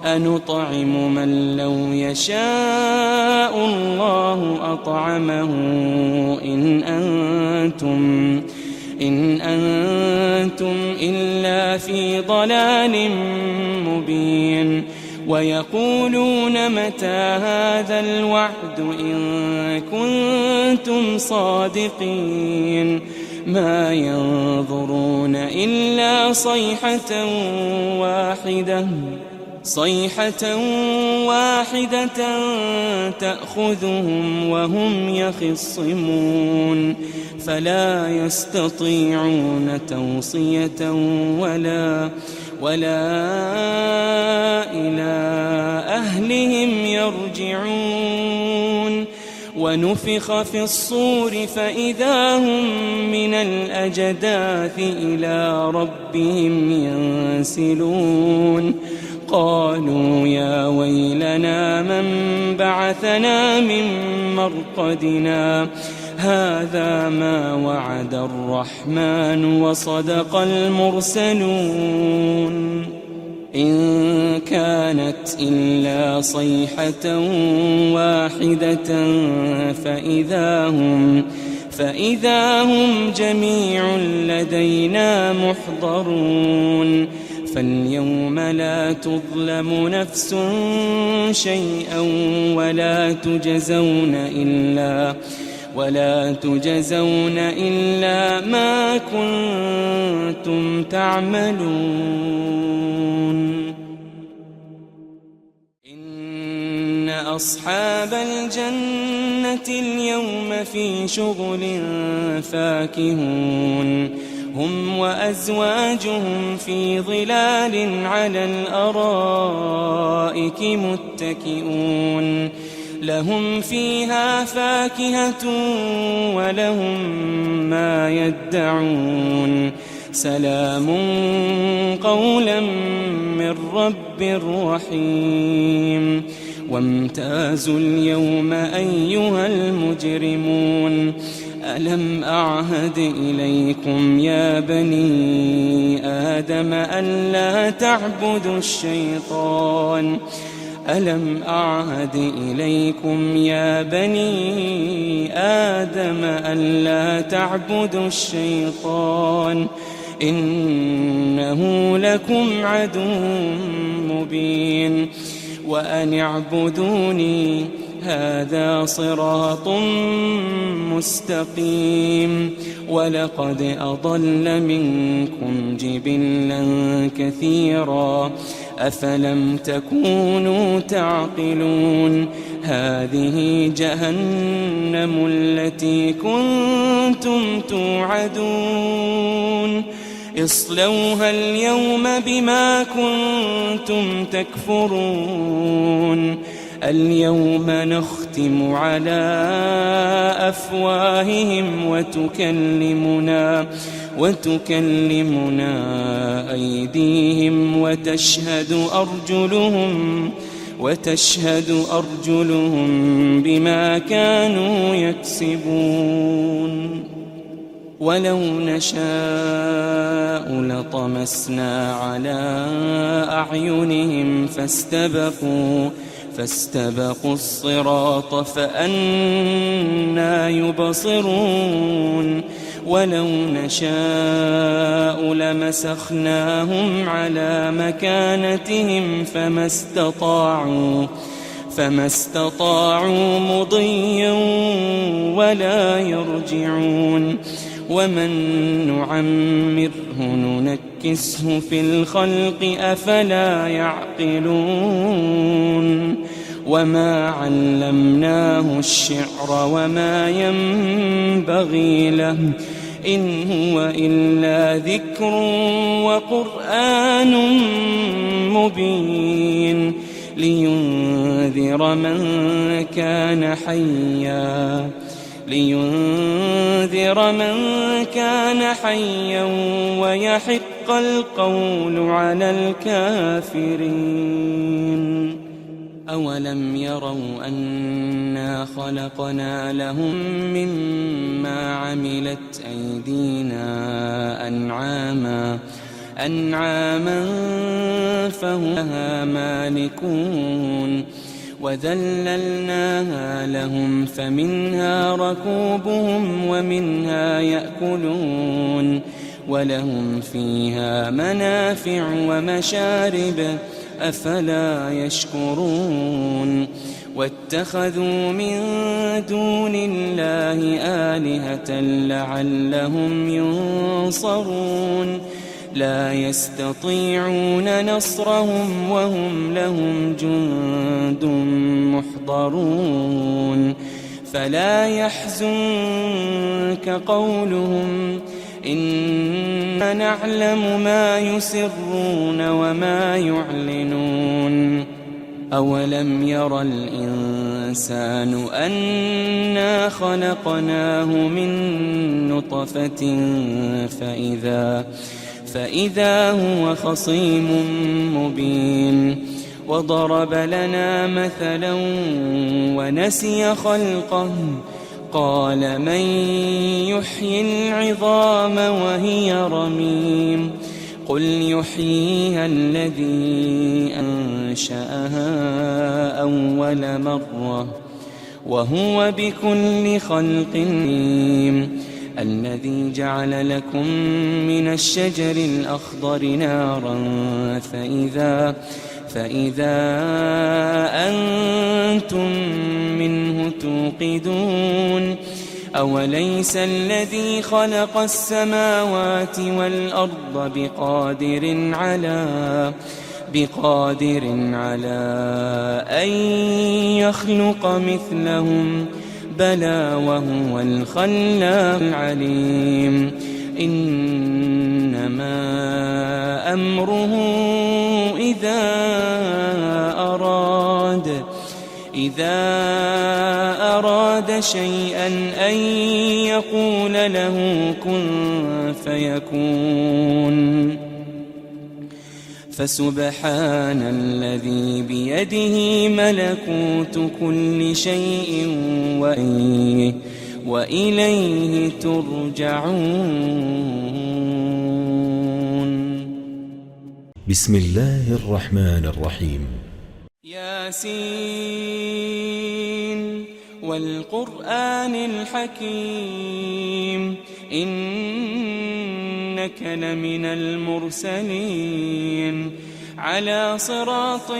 أنطعم من لو يشاء الله أطعمه إن أنتم إلا في ضلال مبين ويقولون متى هذا الوعد إن كنتم صادقين ما ينظرون إلا صيحة واحدة تأخذهم وهم يخصمون فلا يستطيعون توصية ولا إلى أهلهم يرجعون ونفخ في الصور فإذا هم من الأجداث إلى ربهم ينسلون قالوا يا ويلنا من بعثنا من مرقدنا هذا ما وعد الرحمن وصدق المرسلون إن كانت إلا صيحة واحدة فإذا هم جميع لدينا محضرون فاليوم لا تظلم نفس شيئا ولا تجزون إلا ما كنتم تعملون إن أصحاب الجنة اليوم في شغل فاكهون هم وأزواجهم في ظلال على الأرائك متكئون لهم فيها فاكهة ولهم ما يدعون سلام قولا من رب رحيم وامتازوا اليوم أيها المجرمون ألم أعهد إليكم يا بني آدم ألا تعبدوا الشيطان ألم أعهد إليكم يا بني آدم ألا تعبدوا الشيطان إنه لكم عدو مبين وأن اعبدوني هذا صراط مستقيم ولقد أضل منكم جبلا كثيرا أفلم تكونوا تعقلون هذه جهنم التي كنتم توعدون اصلوها اليوم بما كنتم تكفرون اليوم نختم على أفواههم وتكلمنا أيديهم وتشهد أرجلهم بما كانوا يكسبون ولو نشاء لطمسنا على أعينهم فاستبقوا الصراط فأنى يبصرون ولو نشاء لمسخناهم على مكانتهم فما استطاعوا مضيا ولا يرجعون ومن نعمره ننكسه في الخلق أفلا يعقلون وما علمناه الشعر وما ينبغي له إن هو إلا ذكر وقرآن مبين لينذر من كان حيا ويحق القول على الكافرين أولم يروا أنا خلقنا لهم مما عملت أيدينا أنعاما فهم لها مالكون وذللناها لهم فمنها ركوبهم ومنها يأكلون ولهم فيها منافع ومشارب أفلا يشكرون واتخذوا من دون الله آلهة لعلهم ينصرون لا يستطيعون نصرهم وهم لهم جند محضرون فلا يحزنك قولهم إنا نعلم ما يسرون وما يعلنون أولم ير الإنسان أنا خلقناه من نطفة فإذا هو خصيم مبين وضرب لنا مثلا ونسي خلقه قال من يحيي العظام وهي رميم قل يحييها الذي أنشأها أول مرة وهو بكل خلق عليم الذي جعل لكم من الشجر الأخضر نارا فإذا أنتم منه توقدون أوليس الذي خلق السماوات والأرض بقادر على أن يخلق مثلهم بلى وهو الخلاق العليم إنما أمره إذا أراد شيئا أن يقول له كن فيكون فسبحان الذي بيده ملكوت كل شيء وإليه ترجعون. بسم الله الرحمن الرحيم. ياسين والقرآن الحكيم إنك لمن المرسلين على صراط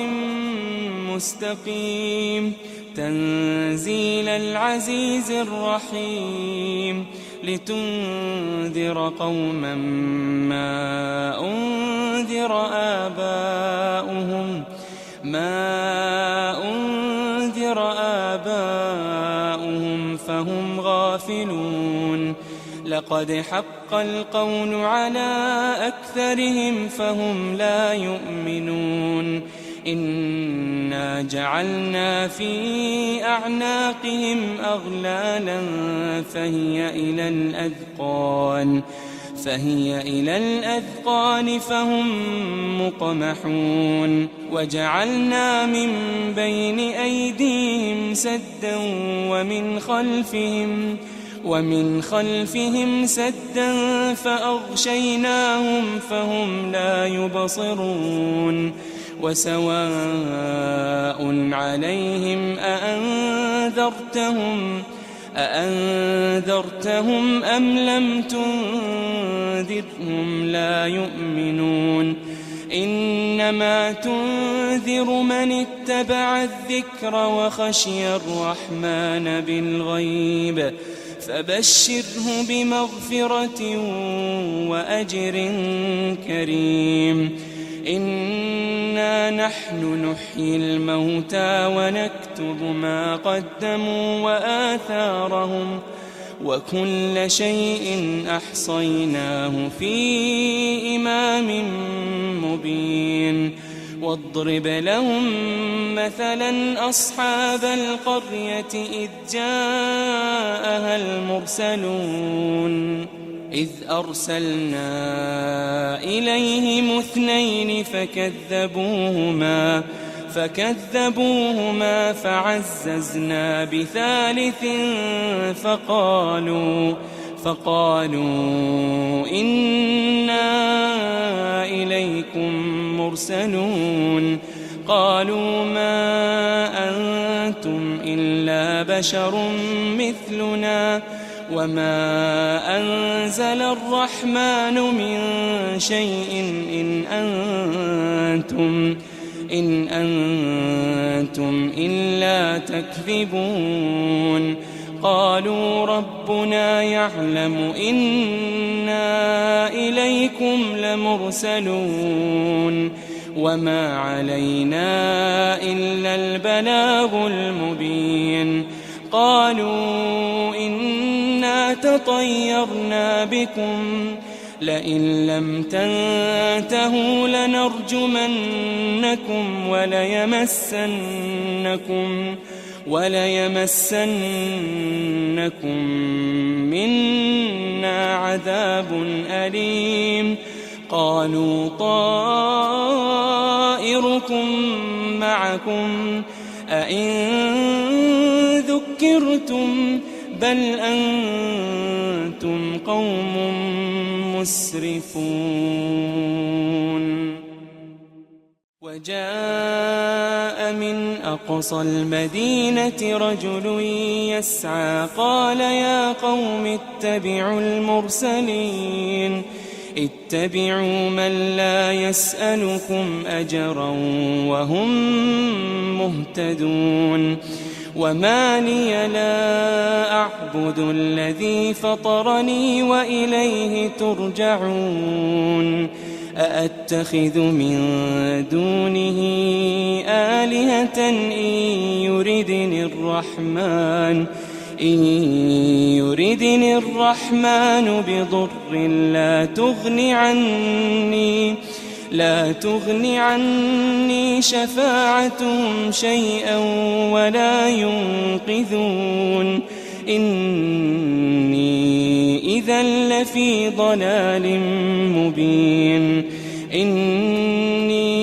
مستقيم تنزيل العزيز الرحيم لتنذر قوما ما أنذر آباؤهم فهم غافلون لقد حق القول على أكثرهم فهم لا يؤمنون إنا جعلنا في أعناقهم أغلالا فهي إلى الأذقان فهم مقمحون وجعلنا من بين أيديهم سدا ومن خلفهم سدا فأغشيناهم فهم لا يبصرون وسواء عليهم أأنذرتهم أم لم تنذرهم لا يؤمنون إنما تنذر من اتبع الذكر وخشي الرحمن بالغيب فبشره بمغفرة وأجر كريم. إنا نحن نحيي الموتى ونكتب ما قدموا وآثارهم وكل شيء أحصيناه في إمام مبين. واضرب لهم مثلا أصحاب القرية إذ جاءها المرسلون إذ أرسلنا إليهم 2 فكذبوهما فعززنا ب3 فقالوا إنا إليكم مرسلون. قالوا ما أنتم إلا بشر مثلنا وما أنزل الرحمن من شيء إن أنتم إلا تكذبون. قالوا ربنا يعلم إنا إليكم لمرسلون وما علينا إلا البلاغ المبين. قالوا إنا تطيرنا بكم لئن لم تنتهوا لنرجمنكم وليمسنكم منا عذاب أليم. قالوا طائركم معكم أئن ذكرتم بل أنتم قوم مسرفون. وجاء من أقصى المدينة رجل يسعى قال يا قوم اتبعوا المرسلين اتبعوا من لا يسألكم أجرا وهم مهتدون. وما لي لا أعبد الذي فطرني وإليه ترجعون. أأتخذ من دونه آلهة إن يردني الرحمن بضر لا تغني عني شفاعتهم شيئا ولا ينقذون. إني إذا لفي ضلال مبين. إني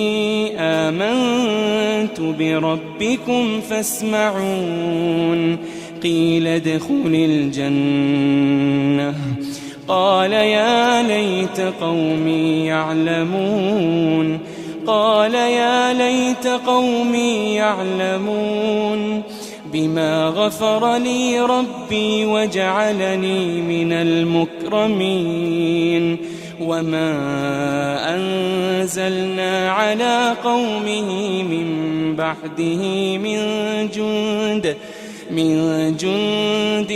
آمنت بربكم فاسمعون. قيل ادخل الجنة قال يا ليت قومي يعلمون بما غفر لي ربي وجعلني من المكرمين. وما أنزلنا على قومه من بعده من جند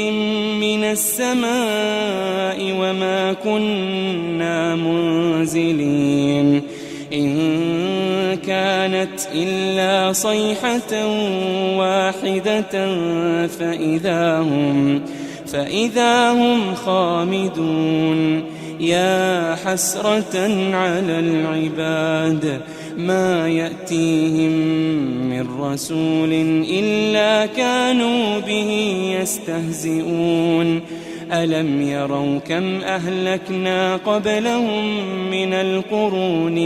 من السماء وما كنا منزلين. إن كانت إلا صيحة واحدة فإذا هم خامدون. يا حسرة على العباد ما يأتيهم من رسول إلا كانوا به يستهزئون. ألم يروا كم أهلكنا قبلهم من القرون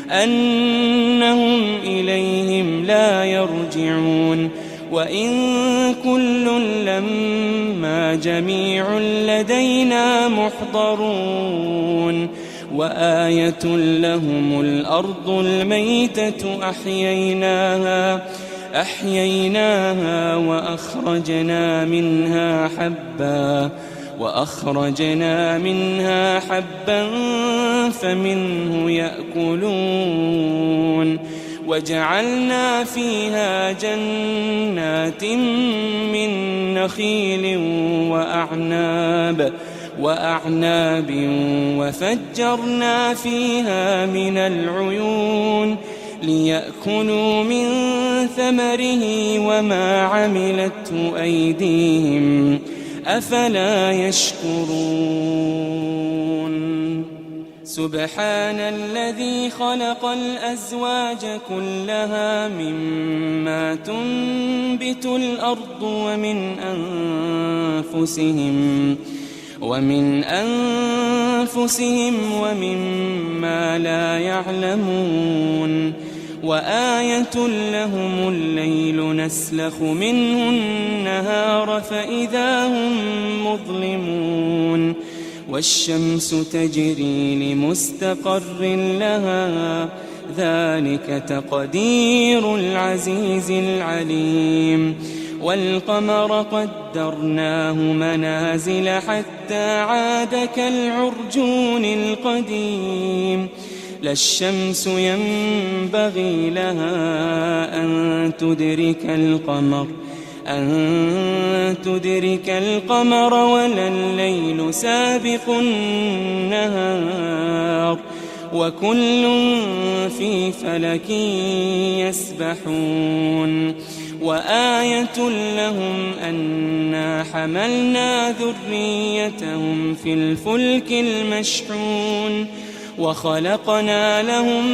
أنهم إليهم لا يرجعون. وإن كل لما جميع لدينا محضرون. وآية لهم الأرض الميتة أحييناها وأخرجنا منها حبا فمنه يأكلون. وجعلنا فيها جنات من نخيل وأعناب وفجرنا فيها من العيون ليأكلوا من ثمره وما عملته أيديهم أفلا يشكرون سبحان الذي خلق الأزواج كلها مما تنبت الأرض ومن أنفسهم ومما لا يعلمون وآية لهم الليل نسلخ منه النهار فإذا هم مظلمون والشمس تجري لمستقر لها ذلك تقدير العزيز العليم والقمر قدرناه منازل حتى عاد كالعرجون القديم لا الشمس ينبغي لها أن تدرك القمر ولا الليل سابق النهار وكل في فلك يسبحون وآية لهم أنا حملنا ذريتهم في الفلك المشحون وخلقنا لهم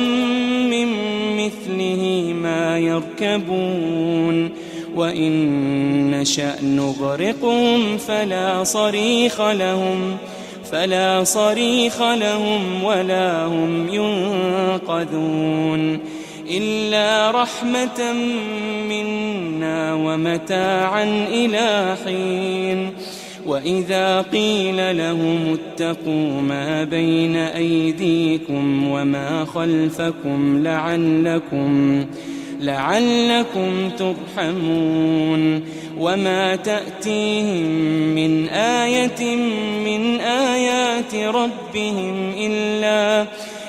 من مثله ما يركبون وإن نشأ نغرقهم فلا صريخ لهم ولا هم ينقذون إلا رحمة منا ومتاعا إلى حين وإذا قيل لهم اتقوا ما بين أيديكم وما خلفكم لعلكم ترحمون وما تأتيهم من آية من آيات ربهم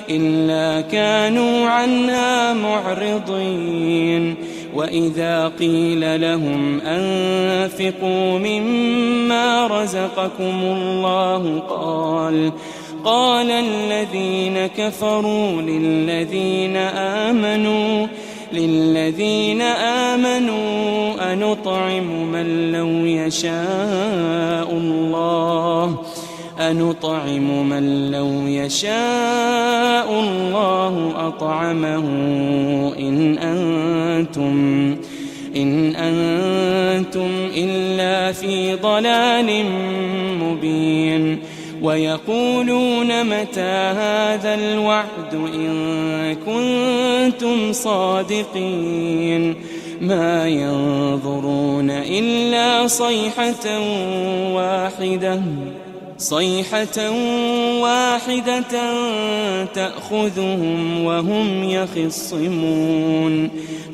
إلا كانوا عنها معرضين وإذا قيل لهم أنفقوا مما رزقكم الله قال الذين كفروا للذين آمنوا أنطعم من لو يشاء الله أطعمه إن أنتم إلا في ضلال مبين ويقولون متى هذا الوعد إن كنتم صادقين ما ينظرون إلا صيحة واحدة تأخذهم وهم يخصمون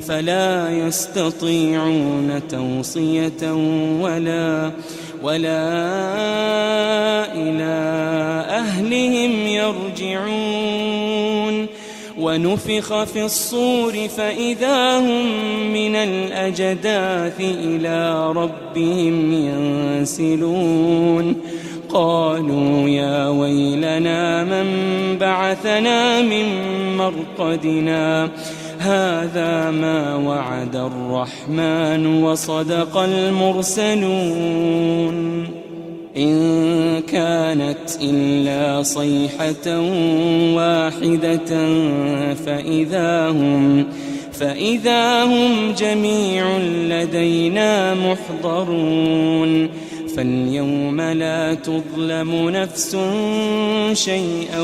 فلا يستطيعون توصية ولا إلى أهلهم يرجعون ونفخ في الصور فإذا هم من الأجداث إلى ربهم ينسلون قالوا يا ويلنا من بعثنا من مرقدنا هذا ما وعد الرحمن وصدق المرسلون إن كانت إلا صيحة واحدة فإذا هم جميع لدينا محضرون فاليوم لا تظلم نفس شيئا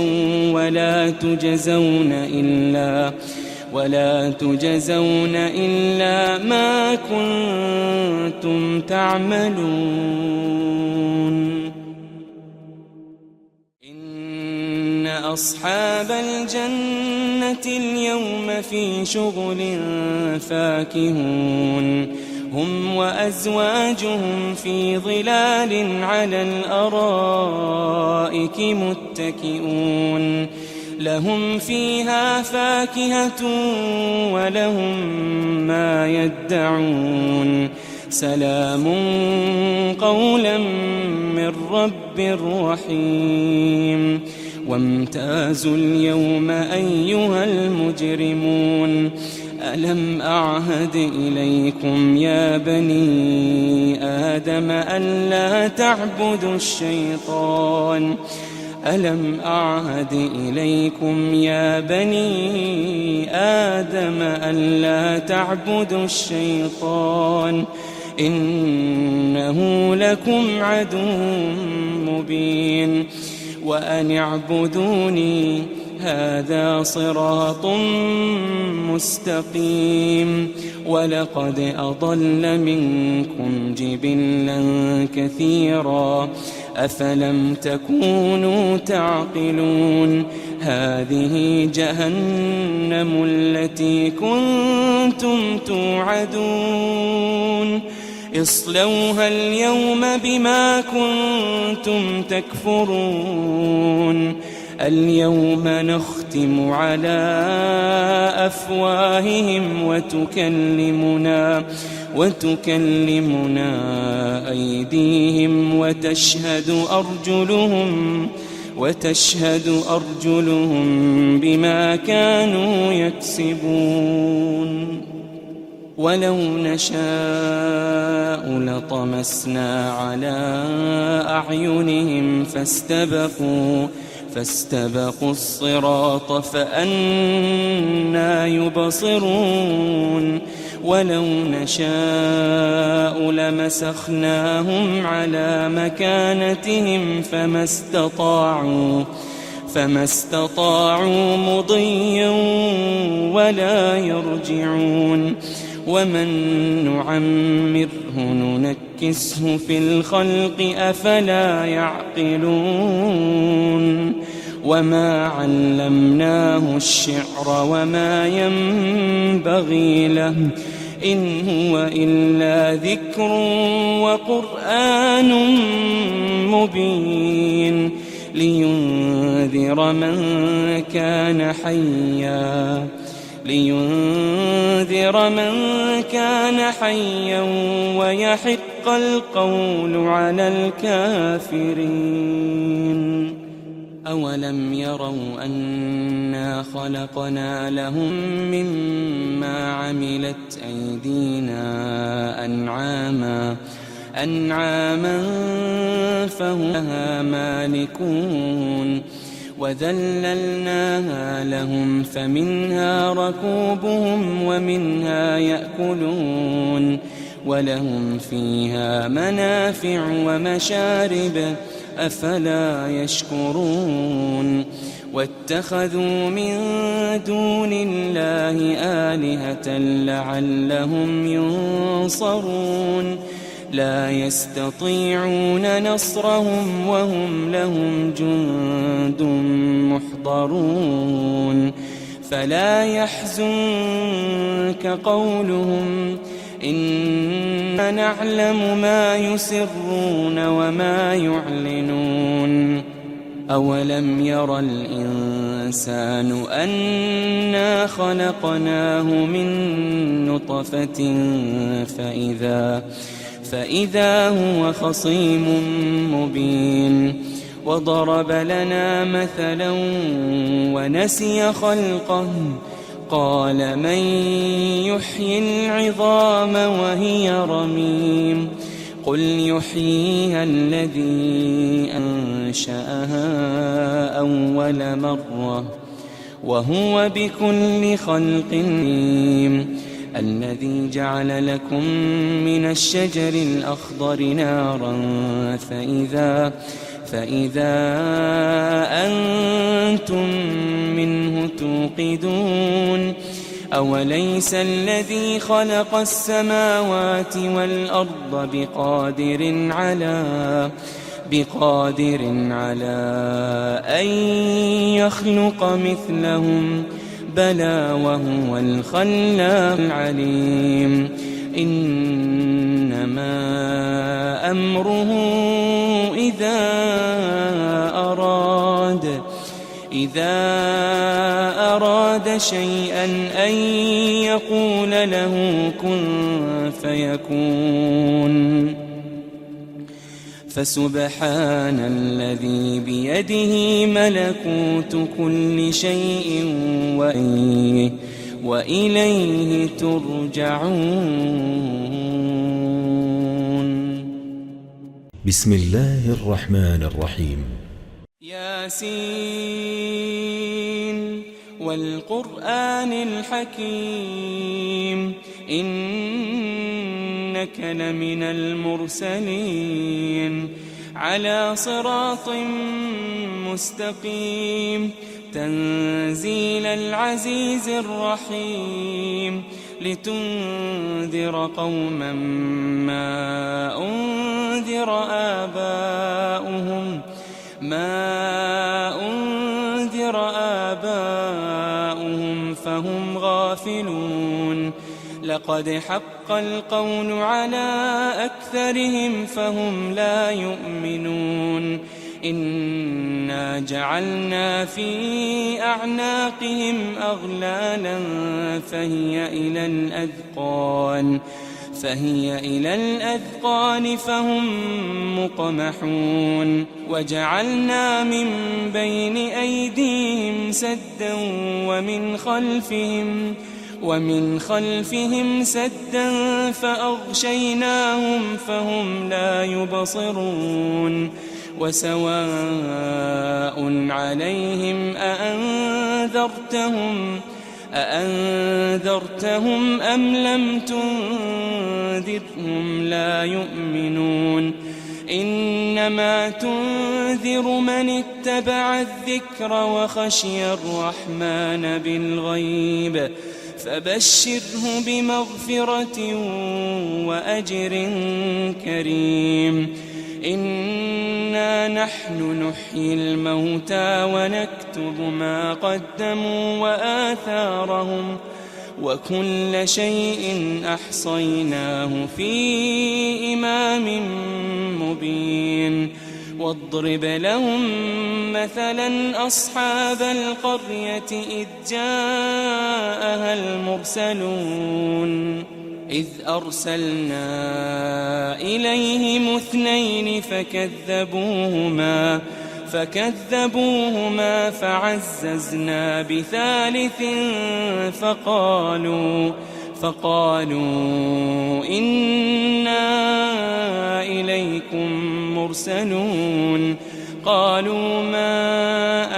ولا تجزون إلا ما كنتم تعملون إن أصحاب الجنة اليوم في شغل فاكهون هم وأزواجهم في ظلال على الأرائك متكئون لهم فيها فاكهة ولهم ما يدعون سلام قولا من رب رحيم وامتازوا اليوم أيها المجرمون ألم أعهد إليكم يا بني آدم ألا تعبدوا الشيطان ألم أعهد إليكم يا بني آدم ألا تعبدوا الشيطان إنه لكم عدو مبين وأن اعبدوني هذا صراط مستقيم ولقد أضل منكم جبلا كثيرا أفلم تكونوا تعقلون هذه جهنم التي كنتم توعدون اصلوها اليوم بما كنتم تكفرون اليوم نختم على أفواههم وتكلمنا أيديهم وتشهد أرجلهم بما كانوا يكسبون ولو نشاء لطمسنا على أعينهم فاستبقوا الصراط فأنى يبصرون ولو نشاء لمسخناهم على مكانتهم فما استطاعوا مضيا ولا يرجعون ومن نعمره ننكسه في الخلق أفلا يعقلون وما علمناه الشعر وما ينبغي له إن هو إلا ذكر وقرآن مبين لينذر من كان حيا ويحق القول على الكافرين أولم يروا أنا خلقنا لهم مما عملت أيدينا أنعاما فهم لها مالكون وذللناها لهم فمنها ركوبهم ومنها يأكلون ولهم فيها منافع ومشارب أفلا يشكرون واتخذوا من دون الله آلهة لعلهم ينصرون لا يستطيعون نصرهم وهم لهم جند محضرون فلا يحزنك قولهم إنا نعلم ما يسرون وما يعلنون أولم ير الإنسان أنا خلقناه من نطفة فإذا هو خصيم مبين وضرب لنا مثلا ونسي خلقه قال من يحيي العظام وهي رميم قل يحييها الذي أنشأها أول مرة وهو بكل خلق عليم الذي جعل لكم من الشجر الأخضر نارا فإذا أنتم منه توقدون أوليس الذي خلق السماوات والأرض بقادر على أن يخلق مثلهم بلى وهو الخلاق العليم إنما إذا أراد شيئا أن يقول له كن فيكون. فسبحان الذي بيده ملكوت كل شيء وإليه ترجعون. بسم الله الرحمن الرحيم. ياسين والقرآن الحكيم إنك لمن المرسلين على صراط مستقيم تنزيل العزيز الرحيم لتنذر قوما ما أنذر آباؤهم فهم غافلون. لقد حق القول على أكثرهم فهم لا يؤمنون. إنا جعلنا في أعناقهم أغلالا فهي إلى الأذقان فهم مقمحون. وجعلنا من بين أيديهم سدا ومن خلفهم سدا فأغشيناهم فهم لا يبصرون. وسواء عليهم أأنذرتهم أم لم تنذرهم لا يؤمنون. إنما تنذر من اتبع الذكر وخشي الرحمن بالغيب فبشره بمغفرة وأجر كريم. إنا نحن نحيي الموتى ونكتب ما قدموا وآثارهم وكل شيء أحصيناه في إمام مبين. واضرب لهم مثلا أصحاب القرية إذ جاءها المرسلون إذ أرسلنا إليهم 2 فكذبوهما فعززنا ب3 فقالوا إنا إليكم مرسلون. قالوا ما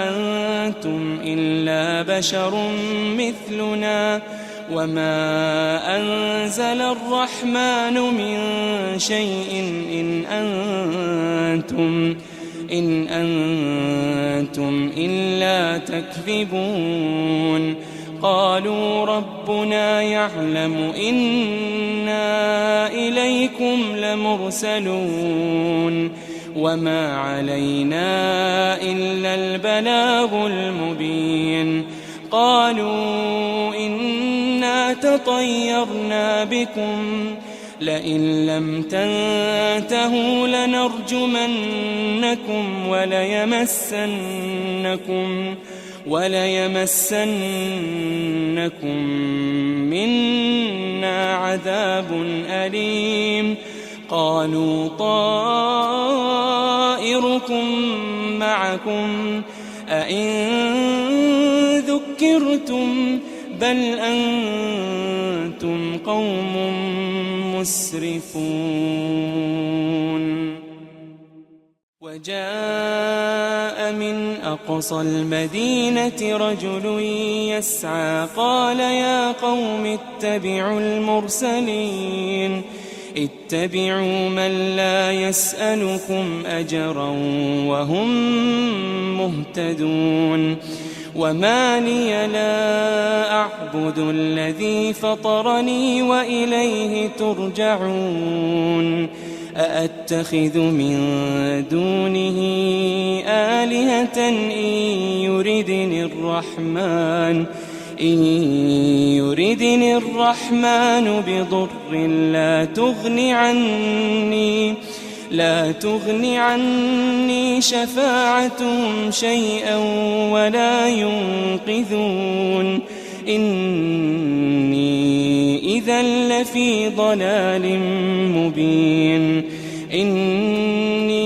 أنتم إلا بشر مثلنا وما أنزل الرحمن من شيء إن أنتم إلا تكذبون. قالوا ربنا يعلم إنا إليكم لمرسلون وما علينا إلا البلاغ المبين. قالوا إنا تطيرنا بكم لئن لم تنتهوا لنرجمنكم وليمسنكم منا عذاب أليم. قالوا طائركم معكم أئن ذكرتم بل أنتم قوم مسرفون. وجاء من أقصى المدينة رجل يسعى قال يا قوم اتبعوا المرسلين اتبعوا من لا يسألكم أجرا وهم مهتدون. وما لي لا أعبد الذي فطرني وإليه ترجعون. أأتخذ من دونه آلهة إن يردني الرحمن بضر لا لا تغن عني شفاعتهم شيئا ولا ينقذون إني إذا لفي ضلال مبين إني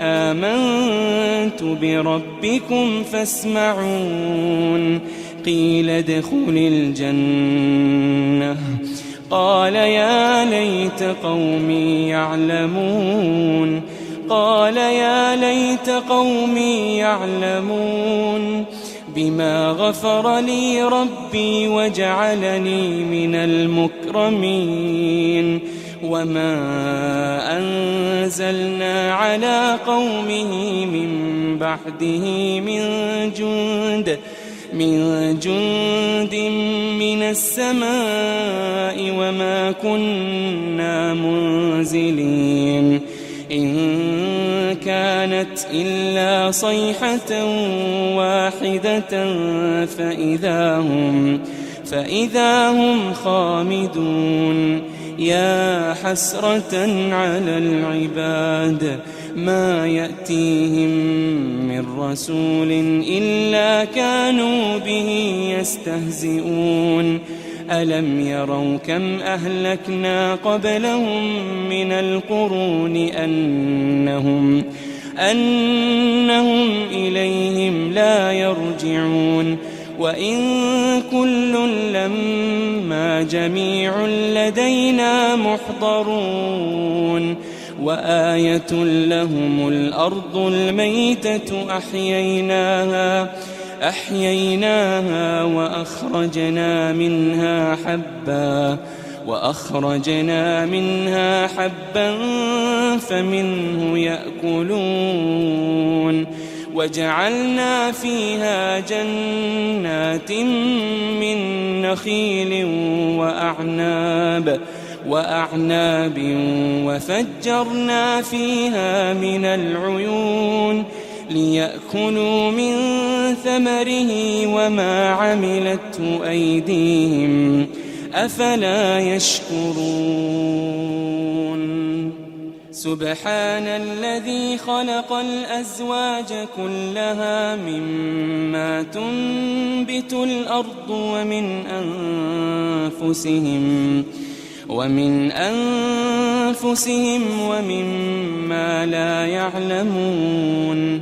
آمنت بربكم فاسمعون قيل ادخل الجنة قال يا ليت قومي يعلمون قال يا ليت قومي يعلمون بما غفر لي ربي وجعلني من المكرمين وما أنزلنا على قومه من بعده من جند من السماء وما كنا منزلين إن كانت إلا صيحة واحدة فإذا هم خامدون يا حسرة على العباد ما يأتيهم من رسول إلا كانوا به يستهزئون ألم يروا كم أهلكنا قبلهم من القرون أنهم إليهم لا يرجعون وإن كل لما جميع لدينا محضرون وآية لهم الأرض الميتة أحييناها وأخرجنا منها حبا فمنه يأكلون وجعلنا فيها جنات من نخيل وأعناب وفجرنا فيها من العيون ليأكلوا من ثمره وما عملته أيديهم أفلا يشكرون سبحان الذي خلق الأزواج كلها مما تنبت الأرض ومن أنفسهم ومما لا يعلمون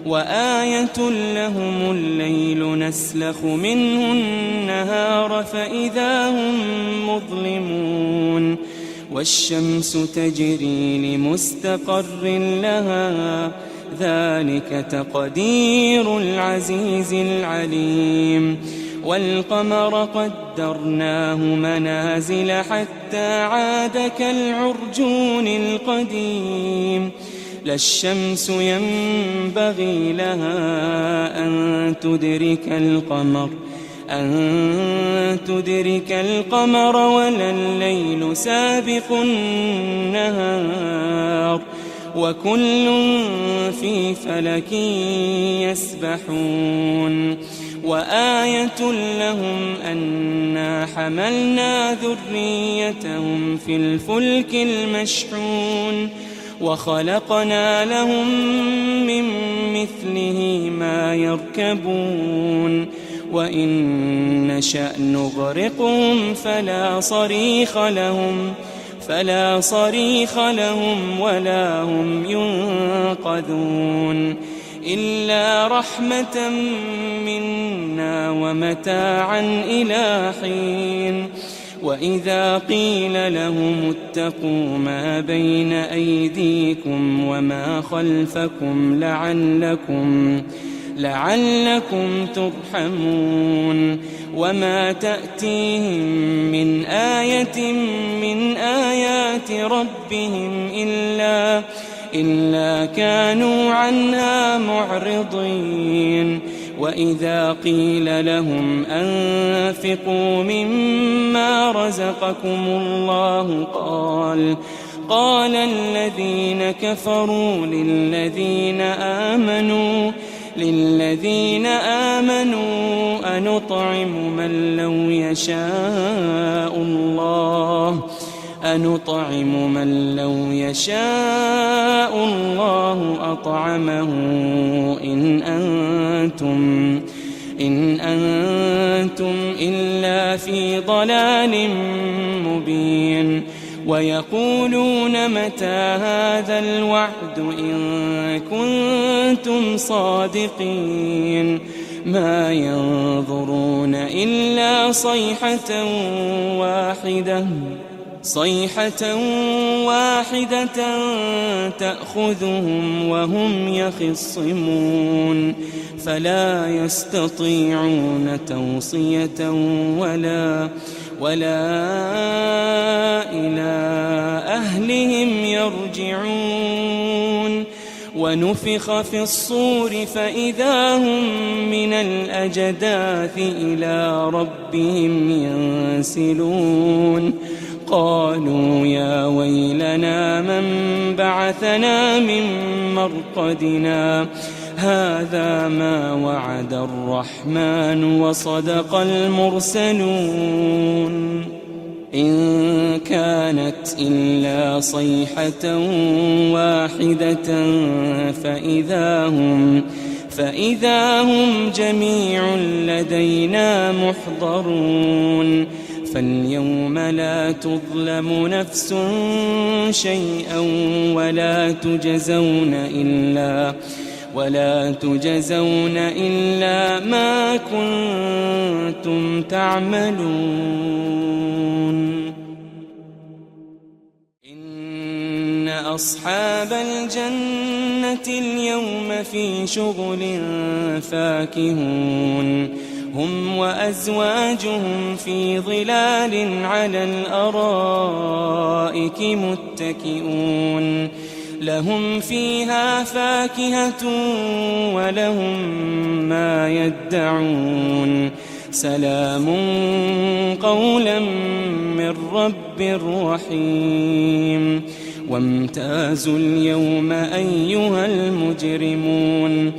وآية لهم الليل نسلخ منه النهار فإذا هم مظلمون والشمس تجري لمستقر لها ذلك تقدير العزيز العليم والقمر قدرناه منازل حتى عاد كالعرجون القديم لا الشمس ينبغي لها أن تدرك القمر ولا الليل سابق النهار وكل في فلك يسبحون وآية لهم أنا حملنا ذريتهم في الفلك المشحون وخلقنا لهم من مثله ما يركبون وإن نشأ نغرقهم فلا صريخ لهم ولا هم ينقذون إلا رحمة منا ومتاعا إلى حين وإذا قيل لهم اتقوا ما بين أيديكم وما خلفكم لعلكم ترحمون وما تأتيهم من آية من آيات ربهم إلا كانوا عنها معرضين وإذا قيل لهم أنفقوا مما رزقكم الله قال الذين كفروا للذين آمنوا أنطعم من لو يشاء أنطعم من لو يشاء الله أطعمه إن أنتم إلا في ضلال مبين ويقولون متى هذا الوعد إن كنتم صادقين ما ينظرون إلا صيحة واحدة تأخذهم وهم يخصمون فلا يستطيعون توصية ولا إلى أهلهم يرجعون ونفخ في الصور فإذا هم من الأجداث إلى ربهم ينسلون قالوا يا ويلنا من بعثنا من مرقدنا هذا ما وعد الرحمن وصدق المرسلون إن كانت إلا صيحة واحدة فإذا هم جميع لدينا محضرون فاليوم لا تظلم نفس شيئا ولا تجزون إلا ما كنتم تعملون إن أصحاب الجنة اليوم في شغل فاكهون هم وأزواجهم في ظلال على الأرائك متكئون لهم فيها فاكهة ولهم ما يدعون سلام قولا من رب رحيم وامتازوا اليوم أيها المجرمون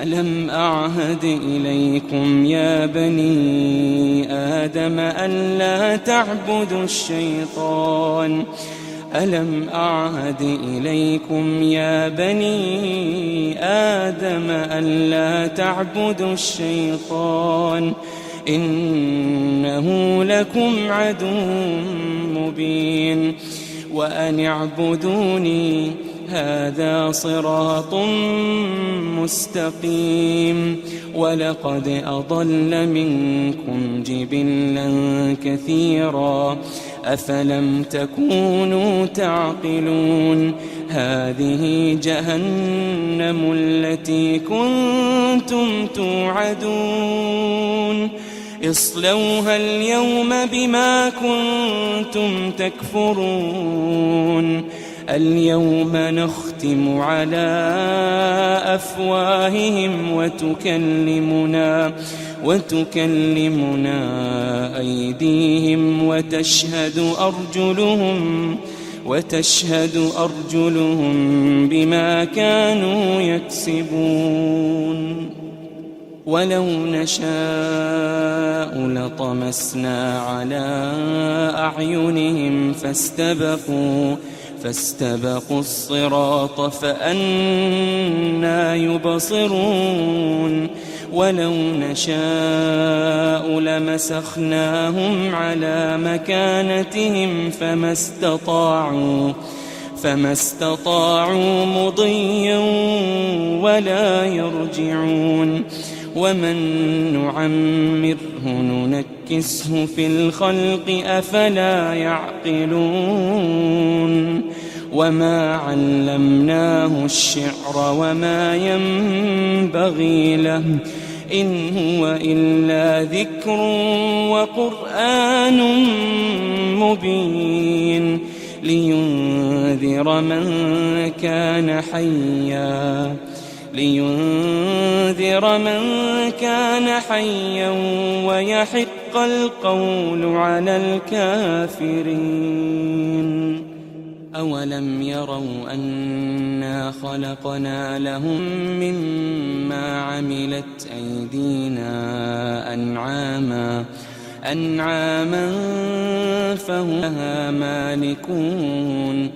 ألم أعهد إليكم يا بني آدم ألا تعبدوا الشيطان ألم أعهد إليكم يا بني آدم ألا تعبدوا الشيطان إنه لكم عدو مبين وأن اعبدوني هذا صراط مستقيم ولقد أضل منكم جبلا كثيرا أفلم تكونوا تعقلون هذه جهنم التي كنتم توعدون اصلوها اليوم بما كنتم تكفرون اليوم نختم على أفواههم وتكلمنا أيديهم وتشهد أرجلهم بما كانوا يكسبون ولو نشاء لطمسنا على أعينهم فاستبقوا الصراط فأنى يبصرون ولو نشاء لمسخناهم على مكانتهم فما استطاعوا مضيا ولا يرجعون ومن نعمره ننكسه في الخلق أفلا يعقلون وما علمناه الشعر وما ينبغي له إن هو إلا ذكر وقرآن مبين لينذر من كان حيا ويحق القول على الكافرين أولم يروا أنا خلقنا لهم مما عملت أيدينا أنعاما فهم لها مالكون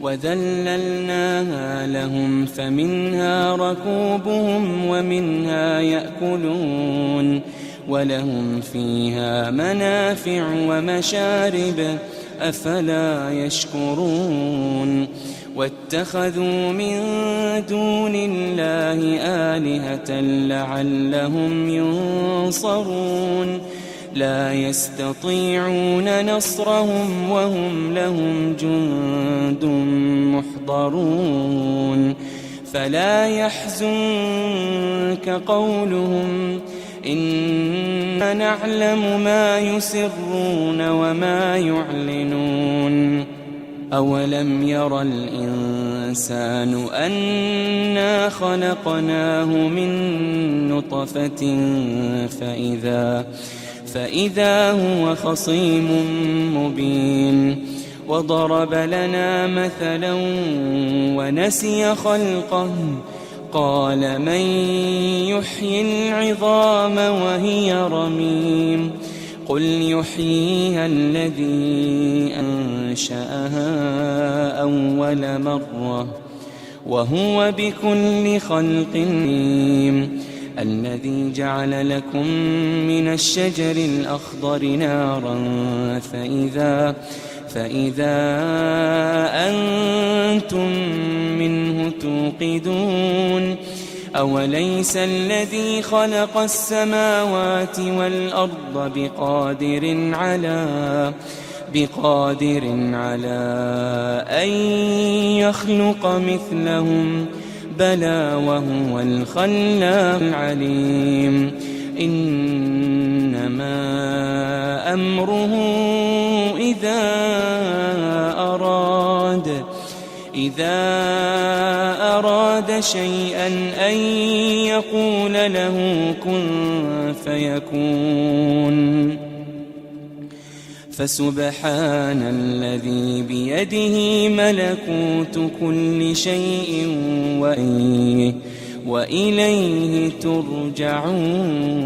وذللناها لهم فمنها ركوبهم ومنها يأكلون ولهم فيها منافع ومشارب أفلا يشكرون واتخذوا من دون الله آلهة لعلهم ينصرون لا يستطيعون نصرهم وهم لهم جند محضرون فلا يحزنك قولهم إنا نعلم ما يسرون وما يعلنون أولم ير الإنسان أنا خلقناه من نطفة فإذا هو خصيم مبين وضرب لنا مثلا ونسي خلقه قال من يحيي العظام وهي رميم قل يحييها الذي أنشأها أول مرة وهو بكل خلق عليم الذي جعل لكم من الشجر الأخضر نارا فإذا أنتم منه توقدون أوليس الذي خلق السماوات والأرض بقادر على أن يخلق مثلهم بلى وهو الخلاق العليم إنما أمره إذا أراد شيئا أن يقول له كن فيكون فسبحان الذي بيده ملكوت كل شيء وإليه ترجعون.